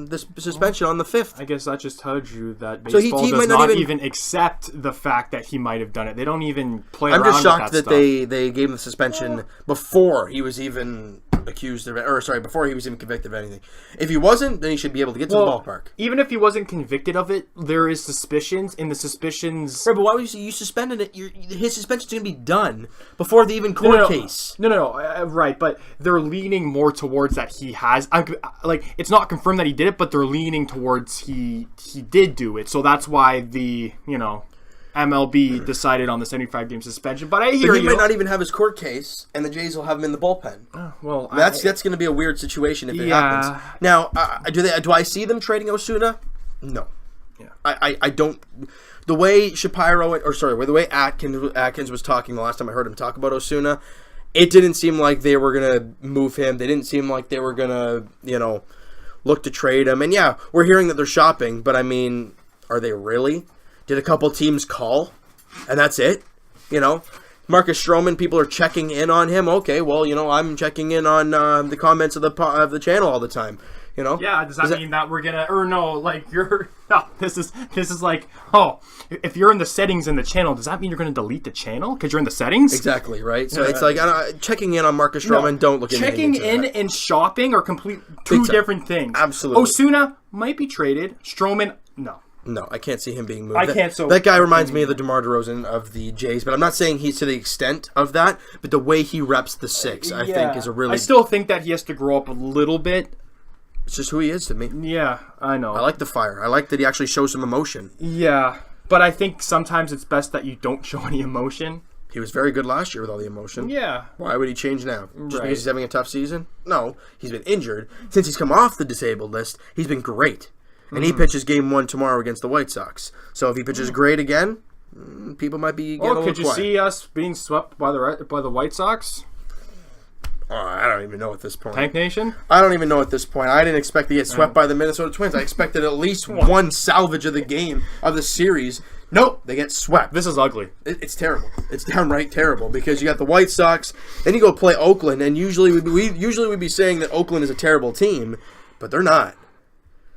this suspension on the 5th. I guess that just tells you that baseball does not even accept the fact that he might have done it. They don't even play around with that stuff. I'm just shocked that they gave him the suspension before he was even accused of it, before he was even convicted of anything. If he wasn't, then he should be able to get to the ballpark. Even if he wasn't convicted of it, there is suspicions, and the suspicions... Right, but why would you suspended it? His suspension's going to be done before the even court case. No, right, but they're leaning more towards that he has... it's not confirmed that he did it, but they're leaning towards he did do it, so that's why the, MLB decided on the 75-game suspension. But he might not even have his court case, and the Jays will have him in the bullpen. That's going to be a weird situation if it happens. Now, do I see them trading Osuna? No. Yeah. I don't. The way the way Atkins was talking the last time I heard him talk about Osuna, it didn't seem like they were going to move him. They didn't seem like they were going to, look to trade him. And yeah, we're hearing that they're shopping, but I mean, are they really? Did a couple teams call, and that's it? Marcus Stroman, people are checking in on him. Okay, well, I'm checking in on the comments of the channel all the time. Yeah, does that mean that we're gonna, or no, this is like, if you're in the settings in the channel, does that mean you're gonna delete the channel because you're in the settings? Exactly, right? So it's like, checking in on Marcus Stroman, don't look into checking in and shopping are two different things. Absolutely. Osuna might be traded. Stroman, no. No, I can't see him being moved. That guy reminds me of the DeMar DeRozan of the Jays, but I'm not saying he's to the extent of that, but the way he reps the 6, I think, is a really... I still think that he has to grow up a little bit. It's just who he is to me. Yeah, I know. I like the fire. I like that he actually shows some emotion. Yeah, but I think sometimes it's best that you don't show any emotion. He was very good last year with all the emotion. Yeah. Why would he change now? Just because he's having a tough season? No, he's been injured. Since he's come off the disabled list, he's been great. And he pitches Game 1 tomorrow against the White Sox. So if he pitches great again, people might be getting a little quiet. Could you see us being swept by the White Sox? I don't even know at this point. Tank Nation? I don't even know at this point. I didn't expect to get swept by the Minnesota Twins. I expected at least one salvage of the game, of the series. Nope, they get swept. This is ugly. It's terrible. It's downright terrible because you got the White Sox, then you go play Oakland, and usually we'd be saying that Oakland is a terrible team, but they're not.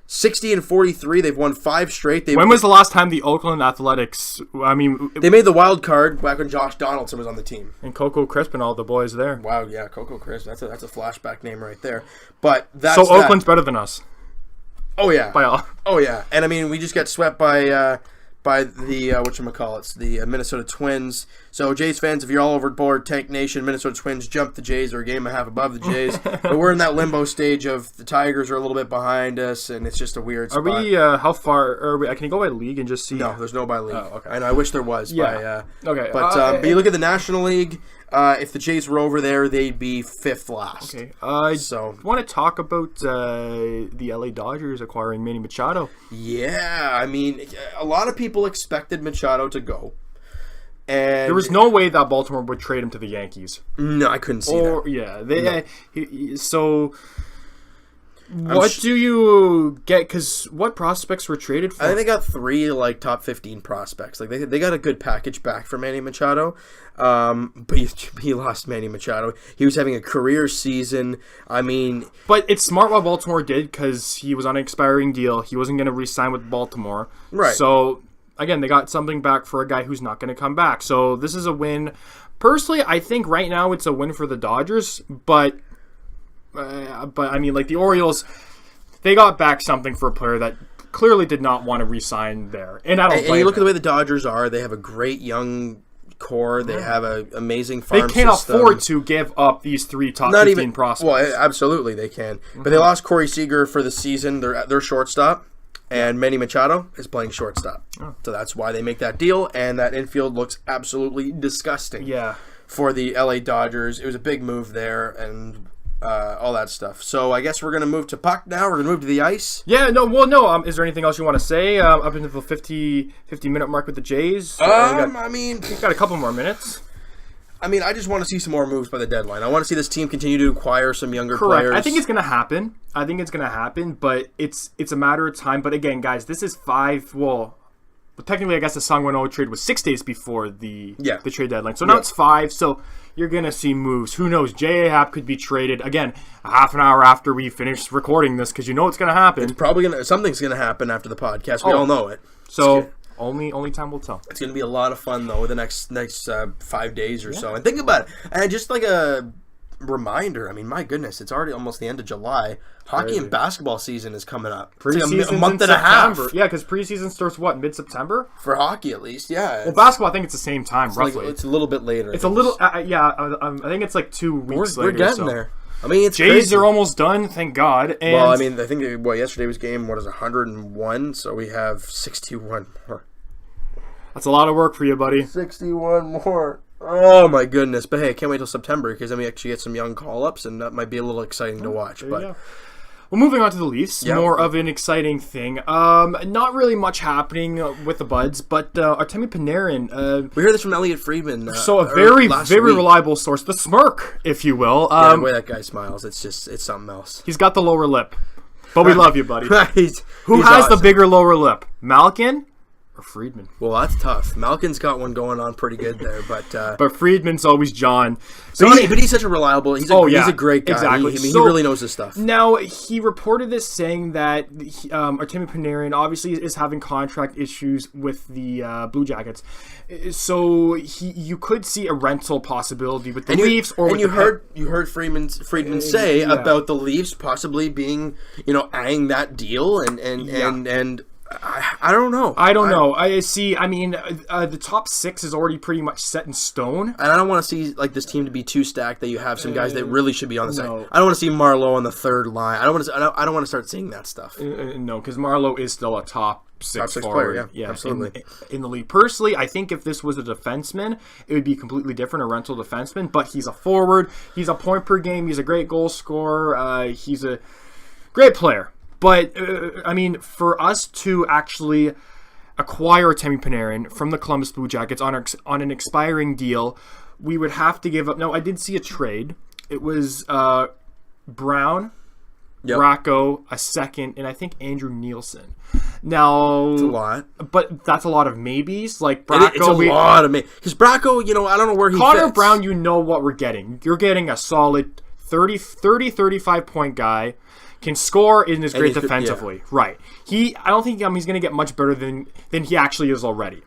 60-43. They've won 5 straight. When was the last time the Oakland Athletics? They made the wild card back when Josh Donaldson was on the team. And Coco Crisp and all the boys there. Wow, yeah, Coco Crisp. That's a flashback name right there. But Oakland's better than us. Oh yeah. By all. Oh yeah, and I mean we just got swept by the the Minnesota Twins. So Jays fans, if you're all overboard, Tank Nation, Minnesota Twins jump the Jays or a game and a half above the Jays. But we're in that limbo stage of the Tigers are a little bit behind us, and it's just a weird spot. Are we? How far are we? Can you go by league and just see? No, there's no by league. Oh, okay. And I wish there was. Yeah. Okay. But you look at the National League. If the Jays were over there, they'd be 5th last. Okay. I want to talk about the LA Dodgers acquiring Manny Machado. Yeah, I mean, a lot of people expected Machado to go. And there was no way that Baltimore would trade him to the Yankees. No, I couldn't see that. Yeah. What do you get? Because what prospects were traded for? I think they got 3 like top 15 prospects. Like they got a good package back for Manny Machado, but he lost Manny Machado. He was having a career season. I mean, but it's smart what Baltimore did because he was on an expiring deal. He wasn't going to re-sign with Baltimore, right? So again, they got something back for a guy who's not going to come back. So this is a win. Personally, I think right now it's a win for the Dodgers, but I mean, like the Orioles, they got back something for a player that clearly did not want to re-sign there. And I don't blame And you look them. at the way the Dodgers are, they have a great young core. They have an amazing farm They can't system. afford to give up these 3 top 15 prospects. Well, absolutely they can. But they lost Corey Seager for the season. Their shortstop. And Manny Machado is playing shortstop. Oh. So that's why they make that deal. And that infield looks absolutely disgusting for the LA Dodgers. It was a big move there. And all that stuff. So I guess we're going to move to puck now. We're going to move to the ice. Yeah, no. Is there anything else you want to say up into the 50-minute mark with the Jays? We've got a couple more minutes. I mean, I just want to see some more moves by the deadline. I want to see this team continue to acquire some younger Correct. players. I think it's going to happen. But it's a matter of time. But again, guys, this is 5. Well, technically, I guess the Sangwano trade was 6 days before the trade deadline. So now it's 5. So you're going to see moves. Who knows? J.A. Happ could be traded, again, a half an hour after we finish recording this because you know it's going to happen. It's probably something's going to happen after the podcast. We all know it. So only time will tell. It's going to be a lot of fun, though, the next 5 days or so. And think about it. And just like a reminder, I mean, my goodness, it's already almost the end of July. Hockey and basketball season is coming up. It's like a month and a half. Yeah, because preseason starts, mid-September? For hockey, at least, yeah. Well, basketball, I think it's the same time, roughly. It's a little bit later. It's a little, I think it's like 2 weeks later. We're getting there. I mean, it's Jays crazy. are almost done, thank God. And well, I mean, I think yesterday was game, 101, so we have 61 more. That's a lot of work for you, buddy. 61 more. Oh, my goodness. But hey, I can't wait till September because then we actually get some young call-ups, and that might be a little exciting to watch. Well, moving on to the Leafs, more of an exciting thing. Not really much happening with the Buds, but Artemi Panarin. We heard this from Elliot Friedman. So a very reliable source, the smirk, if you will. The way that guy smiles, it's something else. He's got the lower lip, but we love you, buddy. Who has awesome. the bigger lower lip, Malkin or Friedman? Well, that's tough. Malkin's got one going on pretty good there, but Friedman's always John. But he's such a reliable. He's a great guy. Exactly. He really knows his stuff. Now he reported this saying that Artemi Panarin obviously is having contract issues with the Blue Jackets, so you could see a rental possibility with the Leafs. You heard Friedman say about the Leafs possibly being eyeing that deal and. I don't know. I don't know. I see. I mean, the top 6 is already pretty much set in stone. And I don't want to see this team to be too stacked that you have some guys that really should be on the side. I don't want to see Marleau on the third line. I don't want to start seeing that stuff. No, because Marleau is still a top 6 player. Yeah, absolutely. In the league. Personally, I think if this was a defenseman, it would be completely different, a rental defenseman. But he's a forward. He's a point per game. He's a great goal scorer. He's a great player. But, I mean, for us to actually acquire Artemi Panarin from the Columbus Blue Jackets on an expiring deal, we would have to give up. Now, I did see a trade. It was Brown, Bracco, a second, and I think Andrew Nielsen. Now, it's a lot. But that's a lot of maybes. Like Bracco, it's a lot of maybes. Because Bracco, I don't know where he Connor fits. Brown, you know what we're getting. You're getting a solid 35 point guy. Can score and is great defensively. Right. I don't think he's going to get much better than he actually is already.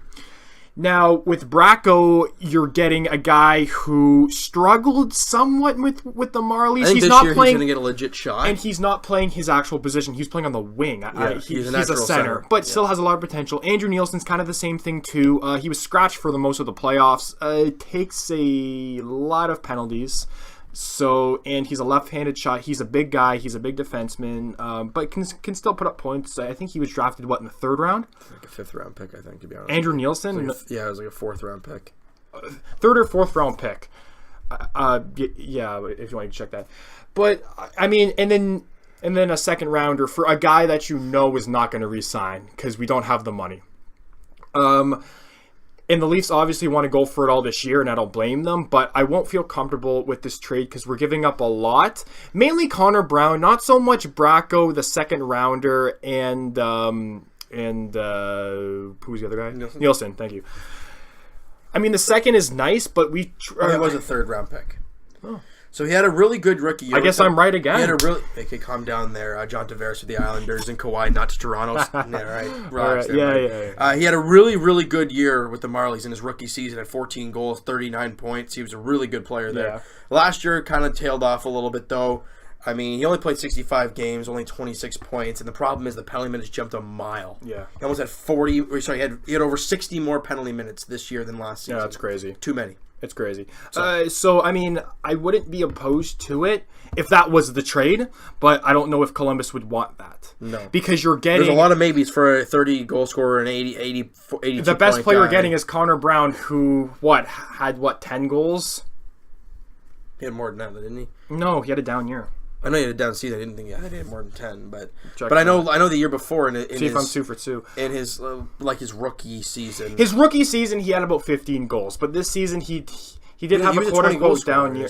Now, with Bracco, you're getting a guy who struggled somewhat with the Marlies. I think he's going to get a legit shot. And he's not playing his actual position. He's playing on the wing. He's a center. But still has a lot of potential. Andrew Nielsen's kind of the same thing, too. He was scratched for the most of the playoffs. It takes a lot of penalties. And he's a left-handed shot. He's a big guy. He's a big defenseman, but can still put up points. I think he was drafted, in the 3rd round? Like a 5th round pick, I think, to be honest. Andrew Nielsen? It was like a 4th round pick. 3rd or 4th round pick. Yeah, if you want to check that. But, I mean, and then a 2nd rounder for a guy that is not going to re-sign because we don't have the money. And the Leafs obviously want to go for it all this year, and I don't blame them. But I won't feel comfortable with this trade because we're giving up a lot. Mainly Connor Brown, not so much Bracco, the second rounder, and who's the other guy? Nielsen, thank you. I mean, the second is nice, but it was a third round pick. Oh. So he had a really good rookie year. I guess I'm right again. He had a really... Okay, calm down there. John Tavares with the Islanders and Kawhi, not to Toronto. Yeah, right. Relax there, yeah. He had a really, really good year with the Marlies in his rookie season at 14 goals, 39 points. He was a really good player there. Yeah. Last year kind of tailed off a little bit, though. I mean, he only played 65 games, only 26 points, and the problem is the penalty minutes jumped a mile. Yeah. He almost had 40... Sorry, he had over 60 more penalty minutes this year than last season. Yeah, that's crazy. Too many. It's crazy. So, I mean, I wouldn't be opposed to it if that was the trade, but I don't know if Columbus would want that. No. Because you're getting... There's a lot of maybes for a 30-goal scorer and 82 The best player guy. we're getting is Connor Brown, who, had 10 goals? He had more than that, didn't he? No, he had a down year. I know he had a down season. I didn't think he had more than 10, but Check I know the year before See if I'm 2 for 2. In his his rookie season. His rookie season, he had about 15 goals, but this season he did have a quote-unquote down year.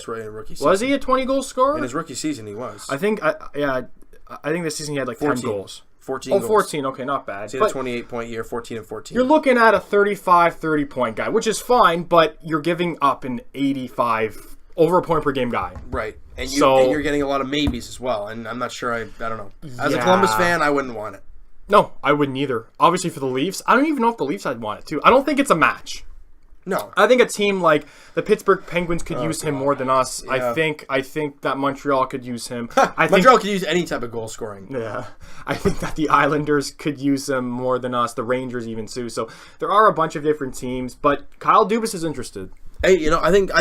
Was he a 20-goal scorer? In his rookie season, he was. I think this season he had like 10 goals. 14 Oh, goals. 14. Okay, not bad. So he had a 28-point year, 14 and 14. You're looking at a 30-point guy, which is fine, but you're giving up an 85 over a point per game guy. Right. And you're getting a lot of maybes as well, and I'm not sure. I don't know. As a Columbus fan, I wouldn't want it. No, I wouldn't either. Obviously for the Leafs, I don't even know if the Leafs I'd want it too. I don't think it's a match. No. I think a team like the Pittsburgh Penguins could use him more than us. Yeah. I think that Montreal could use him. Montreal could use any type of goal scoring. Yeah. I think that the Islanders could use him more than us. The Rangers even too. So there are a bunch of different teams, but Kyle Dubas is interested. Hey, I think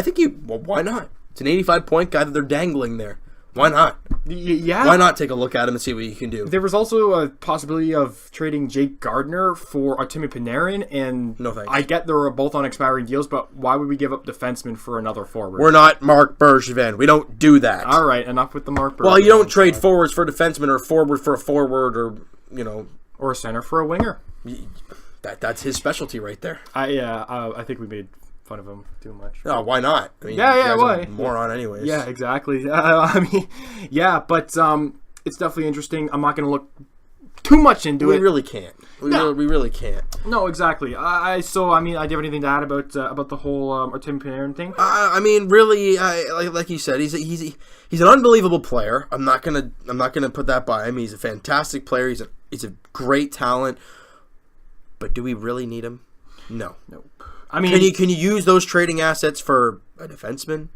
why not? It's an 85-point guy that they're dangling there. Why not? Yeah. Why not take a look at him and see what you can do? There was also a possibility of trading Jake Gardner for Artemi Panarin, and no thanks. I get they're both on expiring deals, but why would we give up defensemen for another forward? We're not Mark Bergevin. We don't do that. All right, enough with the Mark Bergevin. Well, you don't trade forwards for defensemen or forward for a forward or, or a center for a winger. That's his specialty right there. I think we made fun of him too much. No, why not? I mean, why? Moron anyways. Yeah, exactly. I mean, yeah, but it's definitely interesting. I'm not going to look too much into it. We really can't. We really can't. No, exactly. Do you have anything to add about the whole Artemi Panarin thing? I mean, really, like you said, he's an unbelievable player. I'm not gonna put that by him. He's a fantastic player. He's a great talent. But do we really need him? No. Nope. I mean, can you use those trading assets for a defenseman?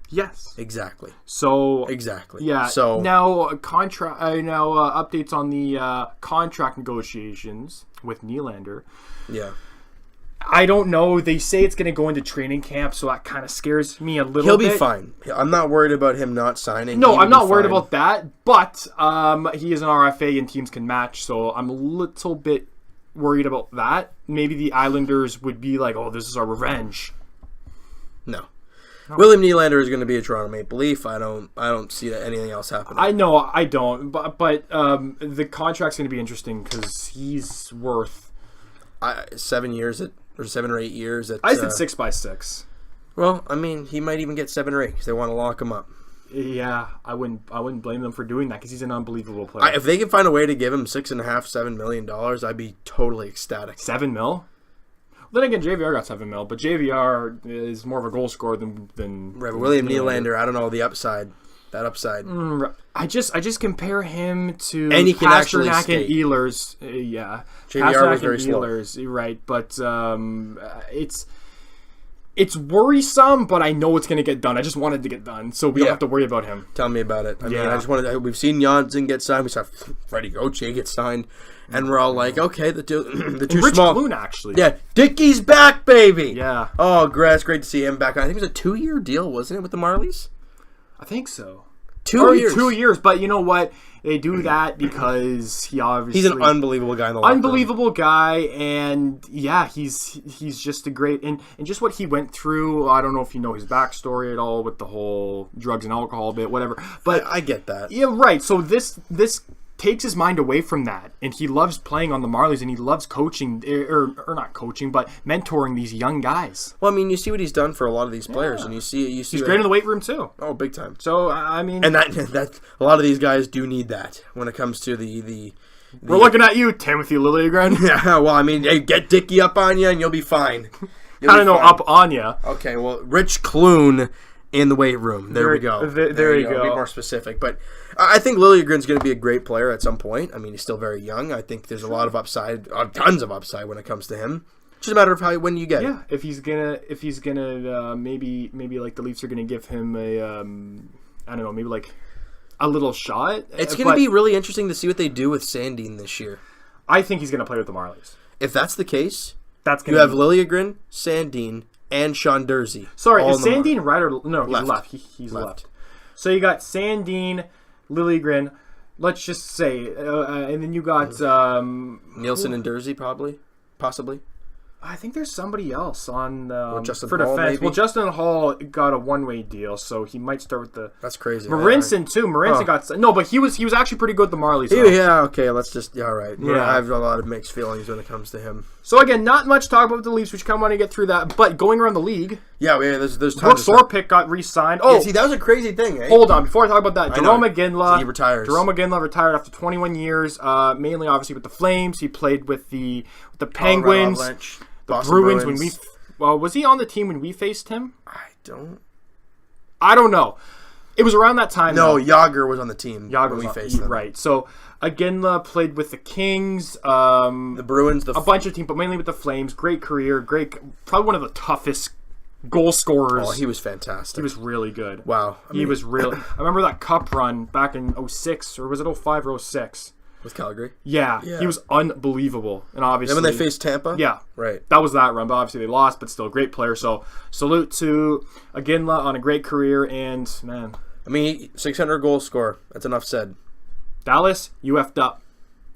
Yes. Exactly. So exactly. Yeah. So now updates on the contract negotiations with Nylander. Yeah. I don't know. They say it's going to go into training camp, so that kind of scares me a little bit. He'll be fine. I'm not worried about him not signing. No, I'm not worried about that. But he is an RFA and teams can match, so I'm a little bit worried about that. Maybe the Islanders would be like, "Oh, this is our revenge." No. William Nylander is going to be a Toronto Maple Leaf. I don't see anything else happening. I know, I don't. But the contract's going to be interesting because he's worth 7 years or 7 or 8 years. I said 6 by 6. Well, I mean, he might even get 7 or 8 because they want to lock him up. Yeah, I wouldn't blame them for doing that because he's an unbelievable player. If they can find a way to give him $6.5–7 million, I'd be totally ecstatic. $7 million? Then again, JVR got $7 million, but JVR is more of a goal scorer than right, but William Nylander. I don't know the upside. That upside. I just compare him to and he can actually skate. And Ehlers. Yeah, JVR was very slow. Right, but it's worrisome, but I know it's going to get done. I just wanted to get done, so we don't have to worry about him. Tell me about it. I mean, we've seen Janssen get signed. We saw Freddie Gauthier get signed, and we're all like, okay, the two Rich small. Kloon, actually. Yeah, Dickey's back, baby. Yeah. Oh, it's great to see him back. I think it was a 2-year deal, wasn't it, with the Marlies? I think so. 2 years. 2 years, but you know what? They do that because he's an unbelievable guy in the locker room. Unbelievable guy, and yeah, he's just a great and just what he went through. I don't know if you know his backstory at all with the whole drugs and alcohol bit, whatever. But I get that. Yeah, right. So this takes his mind away from that, and he loves playing on the Marlies, and he loves coaching, or not coaching, but mentoring these young guys. Well, I mean, you see what he's done for a lot of these players, and you see he's great in the weight room too. Oh, big time. So I mean, and that a lot of these guys do need that when it comes to the we're looking at you, Timothy Liljegren. Yeah, well, I mean, hey, get Dicky up on you, and you'll be fine. I don't know, up on you. Okay, well, Rich Kloon in the weight room. There we go. There you go. Be more specific, but I think Liljegren's going to be a great player at some point. I mean, he's still very young. I think there's a lot of upside, tons of upside when it comes to him. It's just a matter of when you get it. Yeah, if he's gonna maybe like the Leafs are gonna give him a I don't know, maybe like a little shot. It's going to be really interesting to see what they do with Sandin this year. I think he's going to play with the Marlies. If that's the case, you have Liljegren, Sandin, and Sean Durzi. Sorry, is Sandin right or no? He's left. left. He's left. So you got Sandin, Liljegren. Let's just say, and then you got Nielsen and Durzi, possibly. I think there's somebody else on Justin for Hall, defense. maybe? Well, Justin Hall got a one-way deal, so he might start with the. That's crazy. Marinson too. Marinson got but he was actually pretty good with the Marlies. Yeah, okay. Let's just all right. Yeah. I have a lot of mixed feelings when it comes to him. So again, not much to talk about with the Leafs. We just kind of want to get through that. But going around the league, there's Brooks tons. Orpik got re-signed. Oh, see, that was a crazy thing. Eh? Hold on, before I talk about that, Jerome McGinley. He retires. Jerome McGinley retired after 21 years. Mainly, obviously, with the Flames. He played with the Penguins. The Bruins. When was he on the team when we faced him? I don't know. It was around that time. No, Yager was on the team when we faced them. Right. So Aginla played with the Kings, the Bruins, a bunch of teams, but mainly with the Flames. Great career. Probably one of the toughest goal scorers. Oh, he was fantastic. He was really good. Wow. He was really. I remember that cup run back in 06, or was it 05 or 06? With Calgary? Yeah, he was unbelievable. And obviously... And when they faced Tampa? Yeah. Right. That was that run, but obviously they lost, but still a great player. So, salute to Aginla on a great career, and, man... I mean, 600 goal scorer. That's enough said. Dallas, you effed up.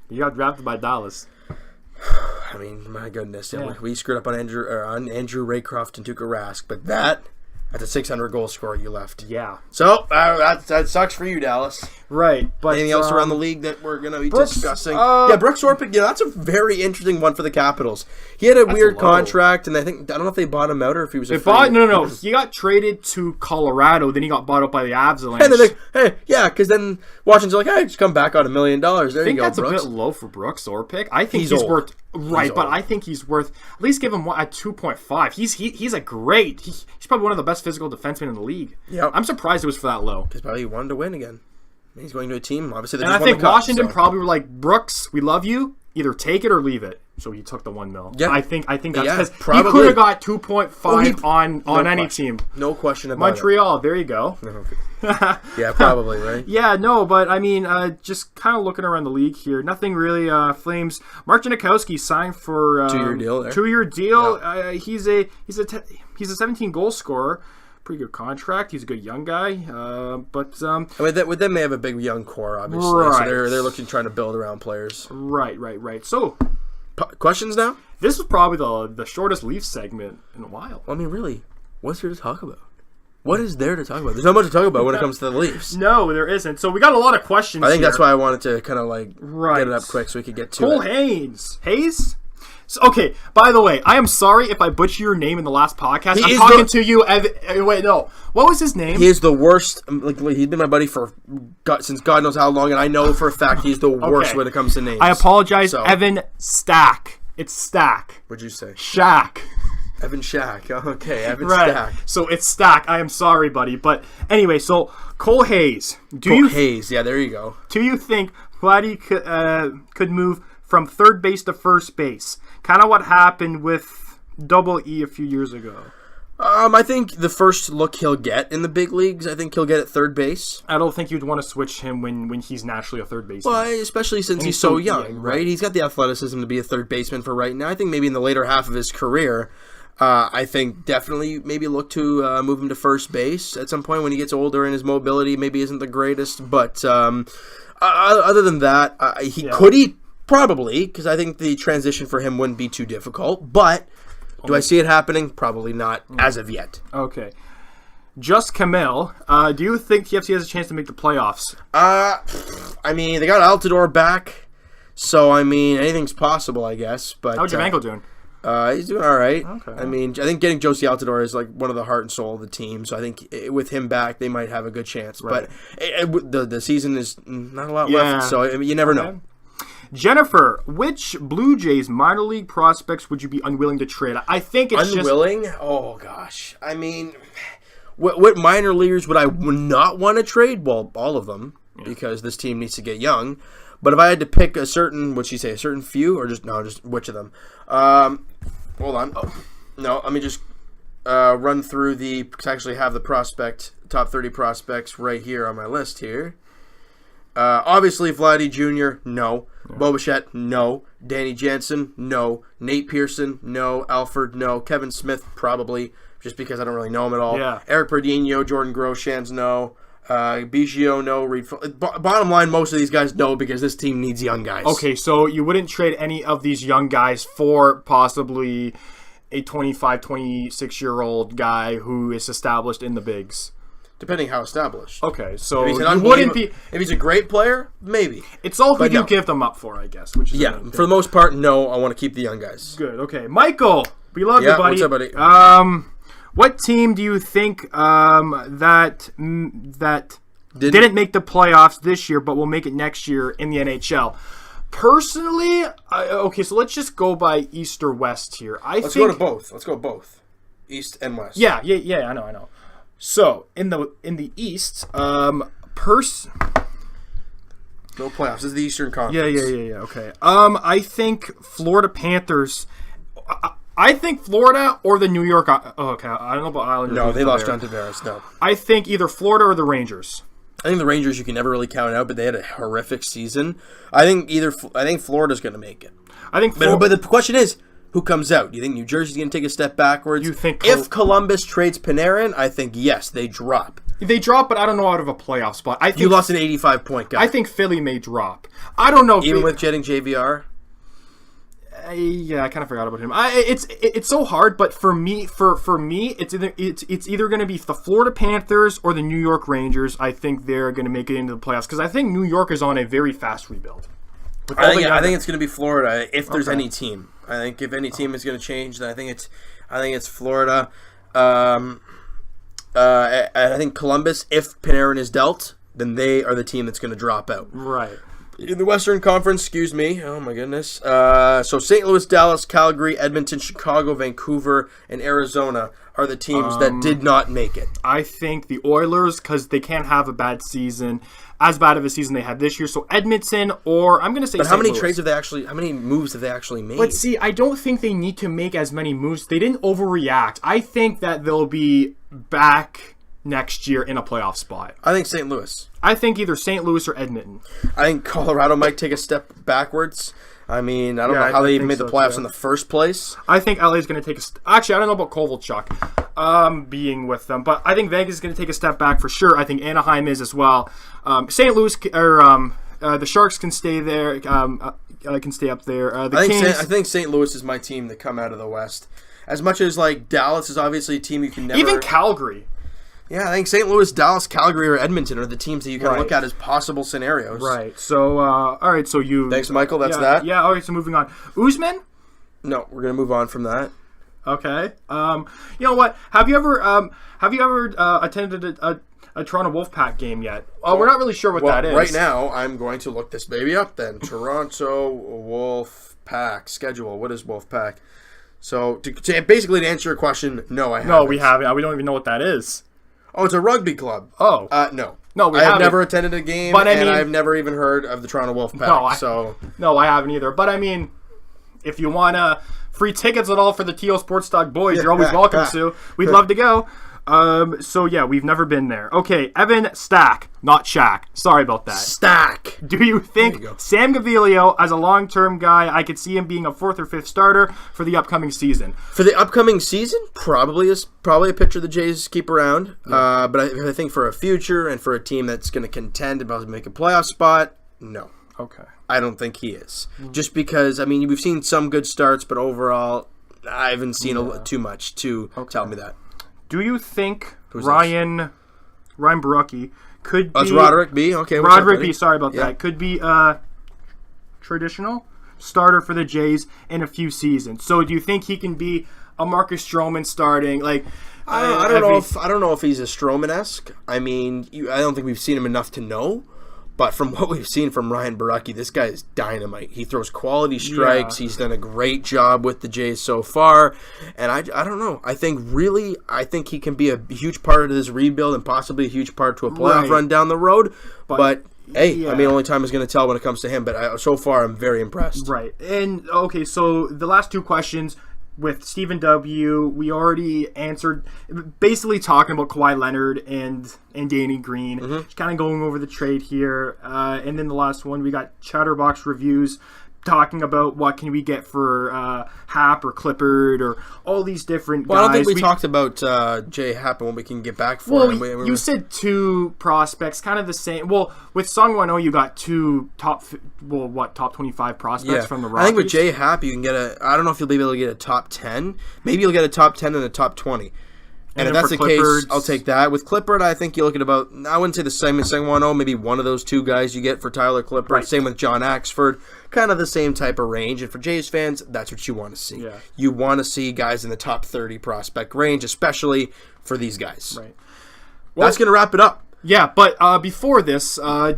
You got drafted by Dallas. I mean, my goodness. Yeah. We screwed up on Andrew Raycroft and Tuukka Rask, but that's a 600 goal scorer you left. Yeah. So, that sucks for you, Dallas. Right. But anything else around the league that we're going to be discussing? Brooks Orpik, that's a very interesting one for the Capitals. He had a weird contract, and I don't know if they bought him out or if he was a free. No. He got traded to Colorado, then he got bought up by the Avalanche. And they're like, because then Washington's like, hey, just come back on $1 million. There you go, Brooks. I think that's a bit low for Brooks Orpik. I think he's worth... Right, but I think he's worth... At least give him a 2.5. He's a great... He's probably one of the best physical defensemen in the league. Yep. I'm surprised it was for that low. Because probably he wanted to win again. He's going to a team, obviously. And I think Washington probably were like, Brooks, we love you. Either take it or leave it. So he took the $1 million. Yeah. I think that's because he could have got 2.5 on any team. No question about Montreal, there you go. Yeah, probably, right? Yeah, no, but I mean, just kind of looking around the league here, nothing really. Flames. Mark Janikowski signed for 2-year deal. There. 2-year deal. Yeah. He's a 17 goal scorer. Pretty good contract. He's a good young guy. But I mean, with them, they have a big young core, obviously. Right. So they're looking trying to build around players. Right. So, questions now? This was probably the shortest Leafs segment in a while. Well, I mean, really, what's there to talk about? What is there to talk about? There's not much to talk about when it comes to the Leafs. No, there isn't. So we got a lot of questions. I think here. that's why I wanted to kind of get it up quick so we could get to Cole Hayes. So, okay, by the way, I am sorry if I butcher your name in the last podcast. I'm talking to you. Wait, no. What was his name? He is the worst. He's been my buddy since God knows how long, and I know for a fact he's the worst when it comes to names. I apologize, Evan Stack. It's Stack. What'd you say? Shack. Evan Shack. Okay, Evan Stack. So it's Stack. I am sorry, buddy. But anyway, so Cole Hayes. Hayes. Yeah, there you go. Do you think Vladdy could move from third base to first base? Kind of what happened with Double E a few years ago. I think the first look he'll get in the big leagues, I think he'll get at third base. I don't think you'd want to switch him when he's naturally a third baseman. Well, especially since he's so young, right? He's got the athleticism to be a third baseman for right now. I think maybe in the later half of his career, I think definitely maybe look to move him to first base at some point when he gets older and his mobility maybe isn't the greatest. But other than that, he probably, because I think the transition for him wouldn't be too difficult. But do I see it happening? Probably not as of yet. Okay. Just Camille, do you think TFC has a chance to make the playoffs? I mean, they got Altidore back, so I mean, anything's possible, I guess. But how's Javanko doing? He's doing all right. Okay. I mean, I think getting Josie Altidore is like one of the heart and soul of the team. So I think with him back, they might have a good chance. Right. But the season is not a lot left, so I mean, you never know. Jennifer, which Blue Jays minor league prospects would you be unwilling to trade? I think it's unwilling. Oh gosh, I mean. What minor leaguers would I not want to trade? Well, all of them, because this team needs to get young. But if I had to pick a certain, what'd she say, a certain few, or just which of them? Hold on. Oh, no, let me just run through because I actually have the top 30 prospects right here on my list here. Obviously, Vladdy Jr., no. Yeah. Bo Bichette, no. Danny Jansen, no. Nate Pearson, no. Alford, no. Kevin Smith, probably. Just because I don't really know him at all. Yeah. Eric Perdinho, Jordan Groshans, no. Biggio, no. Reed. Bottom line, most of these guys, no, because this team needs young guys. Okay, so you wouldn't trade any of these young guys for possibly a 25, 26-year-old guy who is established in the bigs? Depending how established. Okay, so if he's a great player, maybe. It's all who you give them up for, I guess. Which is for the most part, no. I want to keep the young guys. Good. Okay, Michael, we love you, buddy. What's up, buddy? What team do you think that didn't make the playoffs this year, but will make it next year in the NHL? Personally, okay, so let's just go by East or West here. Let's go to both. Let's go both, East and West. Yeah. I know. So in the East, no playoffs. This is the Eastern Conference. Yeah. Okay. I think Florida Panthers. I think Florida or the New York. Okay, I don't know about Islanders. No, they lost John Tavares. No. I think either Florida or the Rangers. I think the Rangers you can never really count out, but they had a horrific season. I think Florida's going to make it. But the question is, who comes out? Do you think New Jersey's going to take a step backwards? You think if Columbus trades Panarin, I think yes, they drop. They drop, but I don't know out of a playoff spot. I think you lost an 85-point guy. I think Philly may drop. I don't know. Even with jetting JVR. Yeah, I kind of forgot about him. It's so hard, but for me, it's either going to be the Florida Panthers or the New York Rangers. I think they're going to make it into the playoffs because I think New York is on a very fast rebuild. I think it's going to be Florida if there's any team. I think if any team is going to change, then I think it's Florida. I think Columbus, if Panarin is dealt, then they are the team that's going to drop out. Right. In the Western Conference, excuse me. Oh, my goodness. So St. Louis, Dallas, Calgary, Edmonton, Chicago, Vancouver, and Arizona are the teams that did not make it. I think the Oilers, because they can't have a bad season, as bad of a season they had this year. So Edmonton, or I'm going to say But how many moves have they actually made? But see, I don't think they need to make as many moves. They didn't overreact. I think that they'll be back next year in a playoff spot. I think St. Louis. I think either St. Louis or Edmonton. I think Colorado might take a step backwards. I mean, I don't know how they even made the playoffs in the first place. I think LA is going to take actually, I don't know about Kovalchuk being with them, but I think Vegas is going to take a step back for sure. I think Anaheim is as well. St. Louis or the Sharks can stay there. Can stay up there. I think St. Louis is my team to come out of the West. As much as like Dallas is obviously a team you can never. Even Calgary. Yeah, I think St. Louis, Dallas, Calgary, or Edmonton are the teams that you can look at as possible scenarios. Right. So, all right. So you. Thanks, Michael. That's that. Yeah. All right. So moving on. Usman? No, we're gonna move on from that. Okay. You know what? Have you ever attended a Toronto Wolfpack game yet? We're not really sure what that is. Right now, I'm going to look this baby up. Then Toronto Wolfpack schedule. What is Wolfpack? So to basically to answer your question, no, I haven't. No, we haven't. We don't even know what that is. Oh, it's a rugby club. Oh. No. No, we I have haven't. never attended a game, and I've never even heard of the Toronto Wolfpack. No, I haven't either. But, I mean, if you want free tickets at all for the TO SportsTalk boys, you're always welcome to. We'd love to go. So, yeah, we've never been there. Okay, Evan Stack, not Shaq. Sorry about that. Stack. Do you think Sam Gavilio, as a long-term guy, I could see him being a 4th or 5th starter for the upcoming season? For the upcoming season, probably a pitcher the Jays keep around. Yeah. But I think for a future and for a team that's going to contend and about to make a playoff spot, no. Okay. I don't think he is. Just because, I mean, we've seen some good starts, but overall, I haven't seen too much to tell me that. Do you think Ryan Barucki could be. That's Roderick B. Okay, Roderick B. Sorry about that. Could be traditional starter for the Jays in a few seasons. So do you think he can be a Marcus Stroman starting? Like, I don't know if he's a Stroman-esque. I mean, I don't think we've seen him enough to know. But from what we've seen from Ryan Barucki, this guy is dynamite. He throws quality strikes. Yeah. He's done a great job with the Jays so far. And I don't know. I think he can be a huge part of this rebuild and possibly a huge part to a playoff run down the road. But hey, I mean, only time is going to tell when it comes to him. But so far, I'm very impressed. Right. And, okay, so the last two questions with Stephen W., we already answered, basically talking about Kawhi Leonard and Danny Green. Just kind of going over the trade here. And then the last one, we got Chatterbox Reviews talking about what can we get for Hap or Clippard or all these different guys. Well, I don't think we talked about Jay Happ and what we can get back for him. You said two prospects, kind of the same. Well, with Song 1-0, you got two top 25 prospects from the Rockies? I think with Jay Happ, you can get I don't know if you'll be able to get a top 10. Maybe you'll get a top 10 and a top 20. And if that's the case, I'll take that. With Clippard, I think you look at about, I wouldn't say the same as 1-0, maybe one of those two guys you get for Tyler Clippard. Right. Same with John Axford. Kind of the same type of range. And for Jays fans, that's what you want to see. Yeah. You want to see guys in the top 30 prospect range, especially for these guys. Right. Well, that's going to wrap it up. Yeah, but before this, our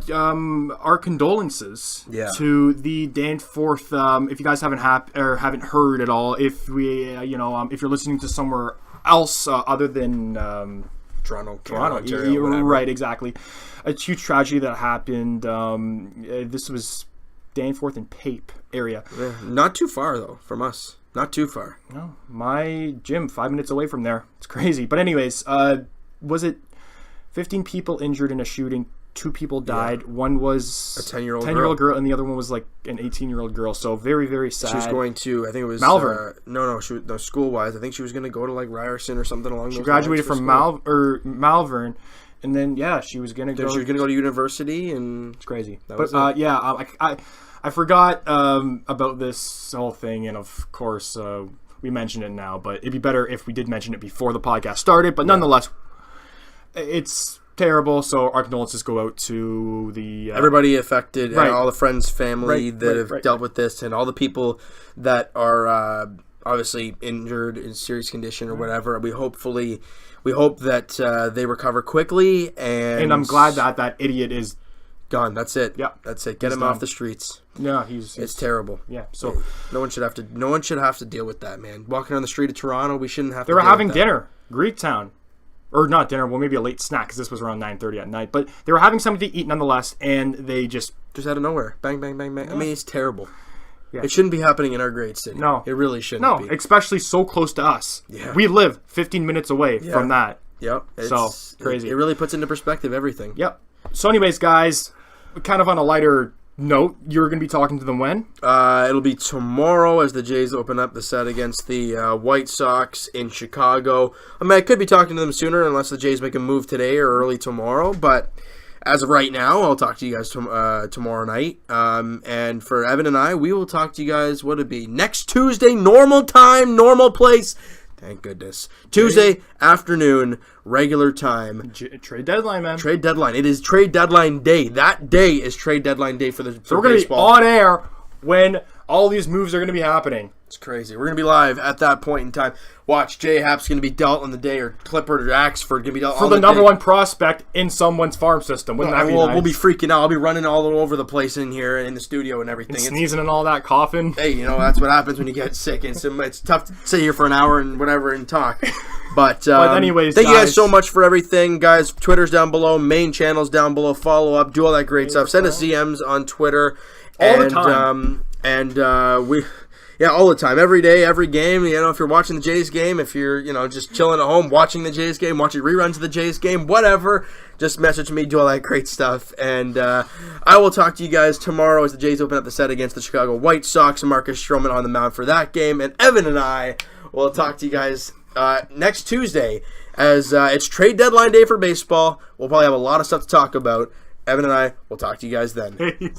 condolences to the Danforth. If you guys haven't heard at all, if if you're listening to somewhere else other than Toronto, Ontario, right? Exactly. A huge tragedy that happened. This was Danforth and Pape area. Yeah, not too far though from us. Not too far. No, my gym 5 minutes away from there. It's crazy. But anyways, was it 15 people injured in a shooting? 2 people died. Yeah. One was a 10-year-old girl, and the other one was like an 18-year-old girl. So very, very sad. She was going to, I think it was Malvern. School-wise, I think she was going to go to like Ryerson or something along those lines. She graduated from Malvern, and then she was going to go. She was going to go to university, and it's crazy. I forgot about this whole thing, and of course we mentioned it now. But it'd be better if we did mention it before the podcast started. But nonetheless, it's terrible. So our condolences go out to the everybody affected, and all the friends, family that have dealt with this, and all the people that are obviously injured in serious condition or whatever. We hope that they recover quickly, and I'm glad that idiot is gone. That's it. Yeah, that's it. Get him off the streets. Yeah, it's terrible. Yeah, so no one should have to deal with that, man. Walking on the street of Toronto, we shouldn't have. They were having dinner, Greektown. Or not dinner, well, maybe a late snack, because this was around 9:30 at night. But they were having something to eat nonetheless, and they just out of nowhere. Bang, bang, bang, bang. Yeah. I mean, it's terrible. Yeah. It shouldn't be happening in our great city. No. It really shouldn't be. No, especially so close to us. Yeah. We live 15 minutes away from that. Yep. So, crazy. It really puts into perspective everything. Yep. So anyways, guys, kind of on a lighter note, you're going to be talking to them when? It'll be tomorrow as the Jays open up the set against the White Sox in Chicago. I mean, I could be talking to them sooner unless the Jays make a move today or early tomorrow, but as of right now, I'll talk to you guys tomorrow night. And for Evan and I, we will talk to you guys, what it'd be, next Tuesday, normal time, normal place. Thank goodness. Tuesday afternoon, regular time. Trade deadline, man. Trade deadline. It is trade deadline day. That day is trade deadline day for So we're going to be on air when all these moves are going to be happening. It's crazy. We're going to be live at that point in time. Watch, J Happ's going to be dealt on the day, or Clippard or Axford going to be dealt for the number one prospect in someone's farm system. Wouldn't that be nice? We'll be freaking out. I'll be running all over the place in here in the studio and everything. And sneezing and all that, coughing. Hey, that's what happens when you get sick. It's tough to sit here for an hour and whatever and talk. But anyways, thank you guys so much for everything, guys. Twitter's down below, main channel's down below. Follow up, do all that great stuff. Send us DMs on Twitter all the time. Yeah, all the time, every day, every game. If you're watching the Jays game, if you're just chilling at home watching the Jays game, watching reruns of the Jays game, whatever, just message me, do all that great stuff. And I will talk to you guys tomorrow as the Jays open up the set against the Chicago White Sox and Marcus Stroman on the mound for that game. And Evan and I will talk to you guys next Tuesday as it's trade deadline day for baseball. We'll probably have a lot of stuff to talk about. Evan and I will talk to you guys then.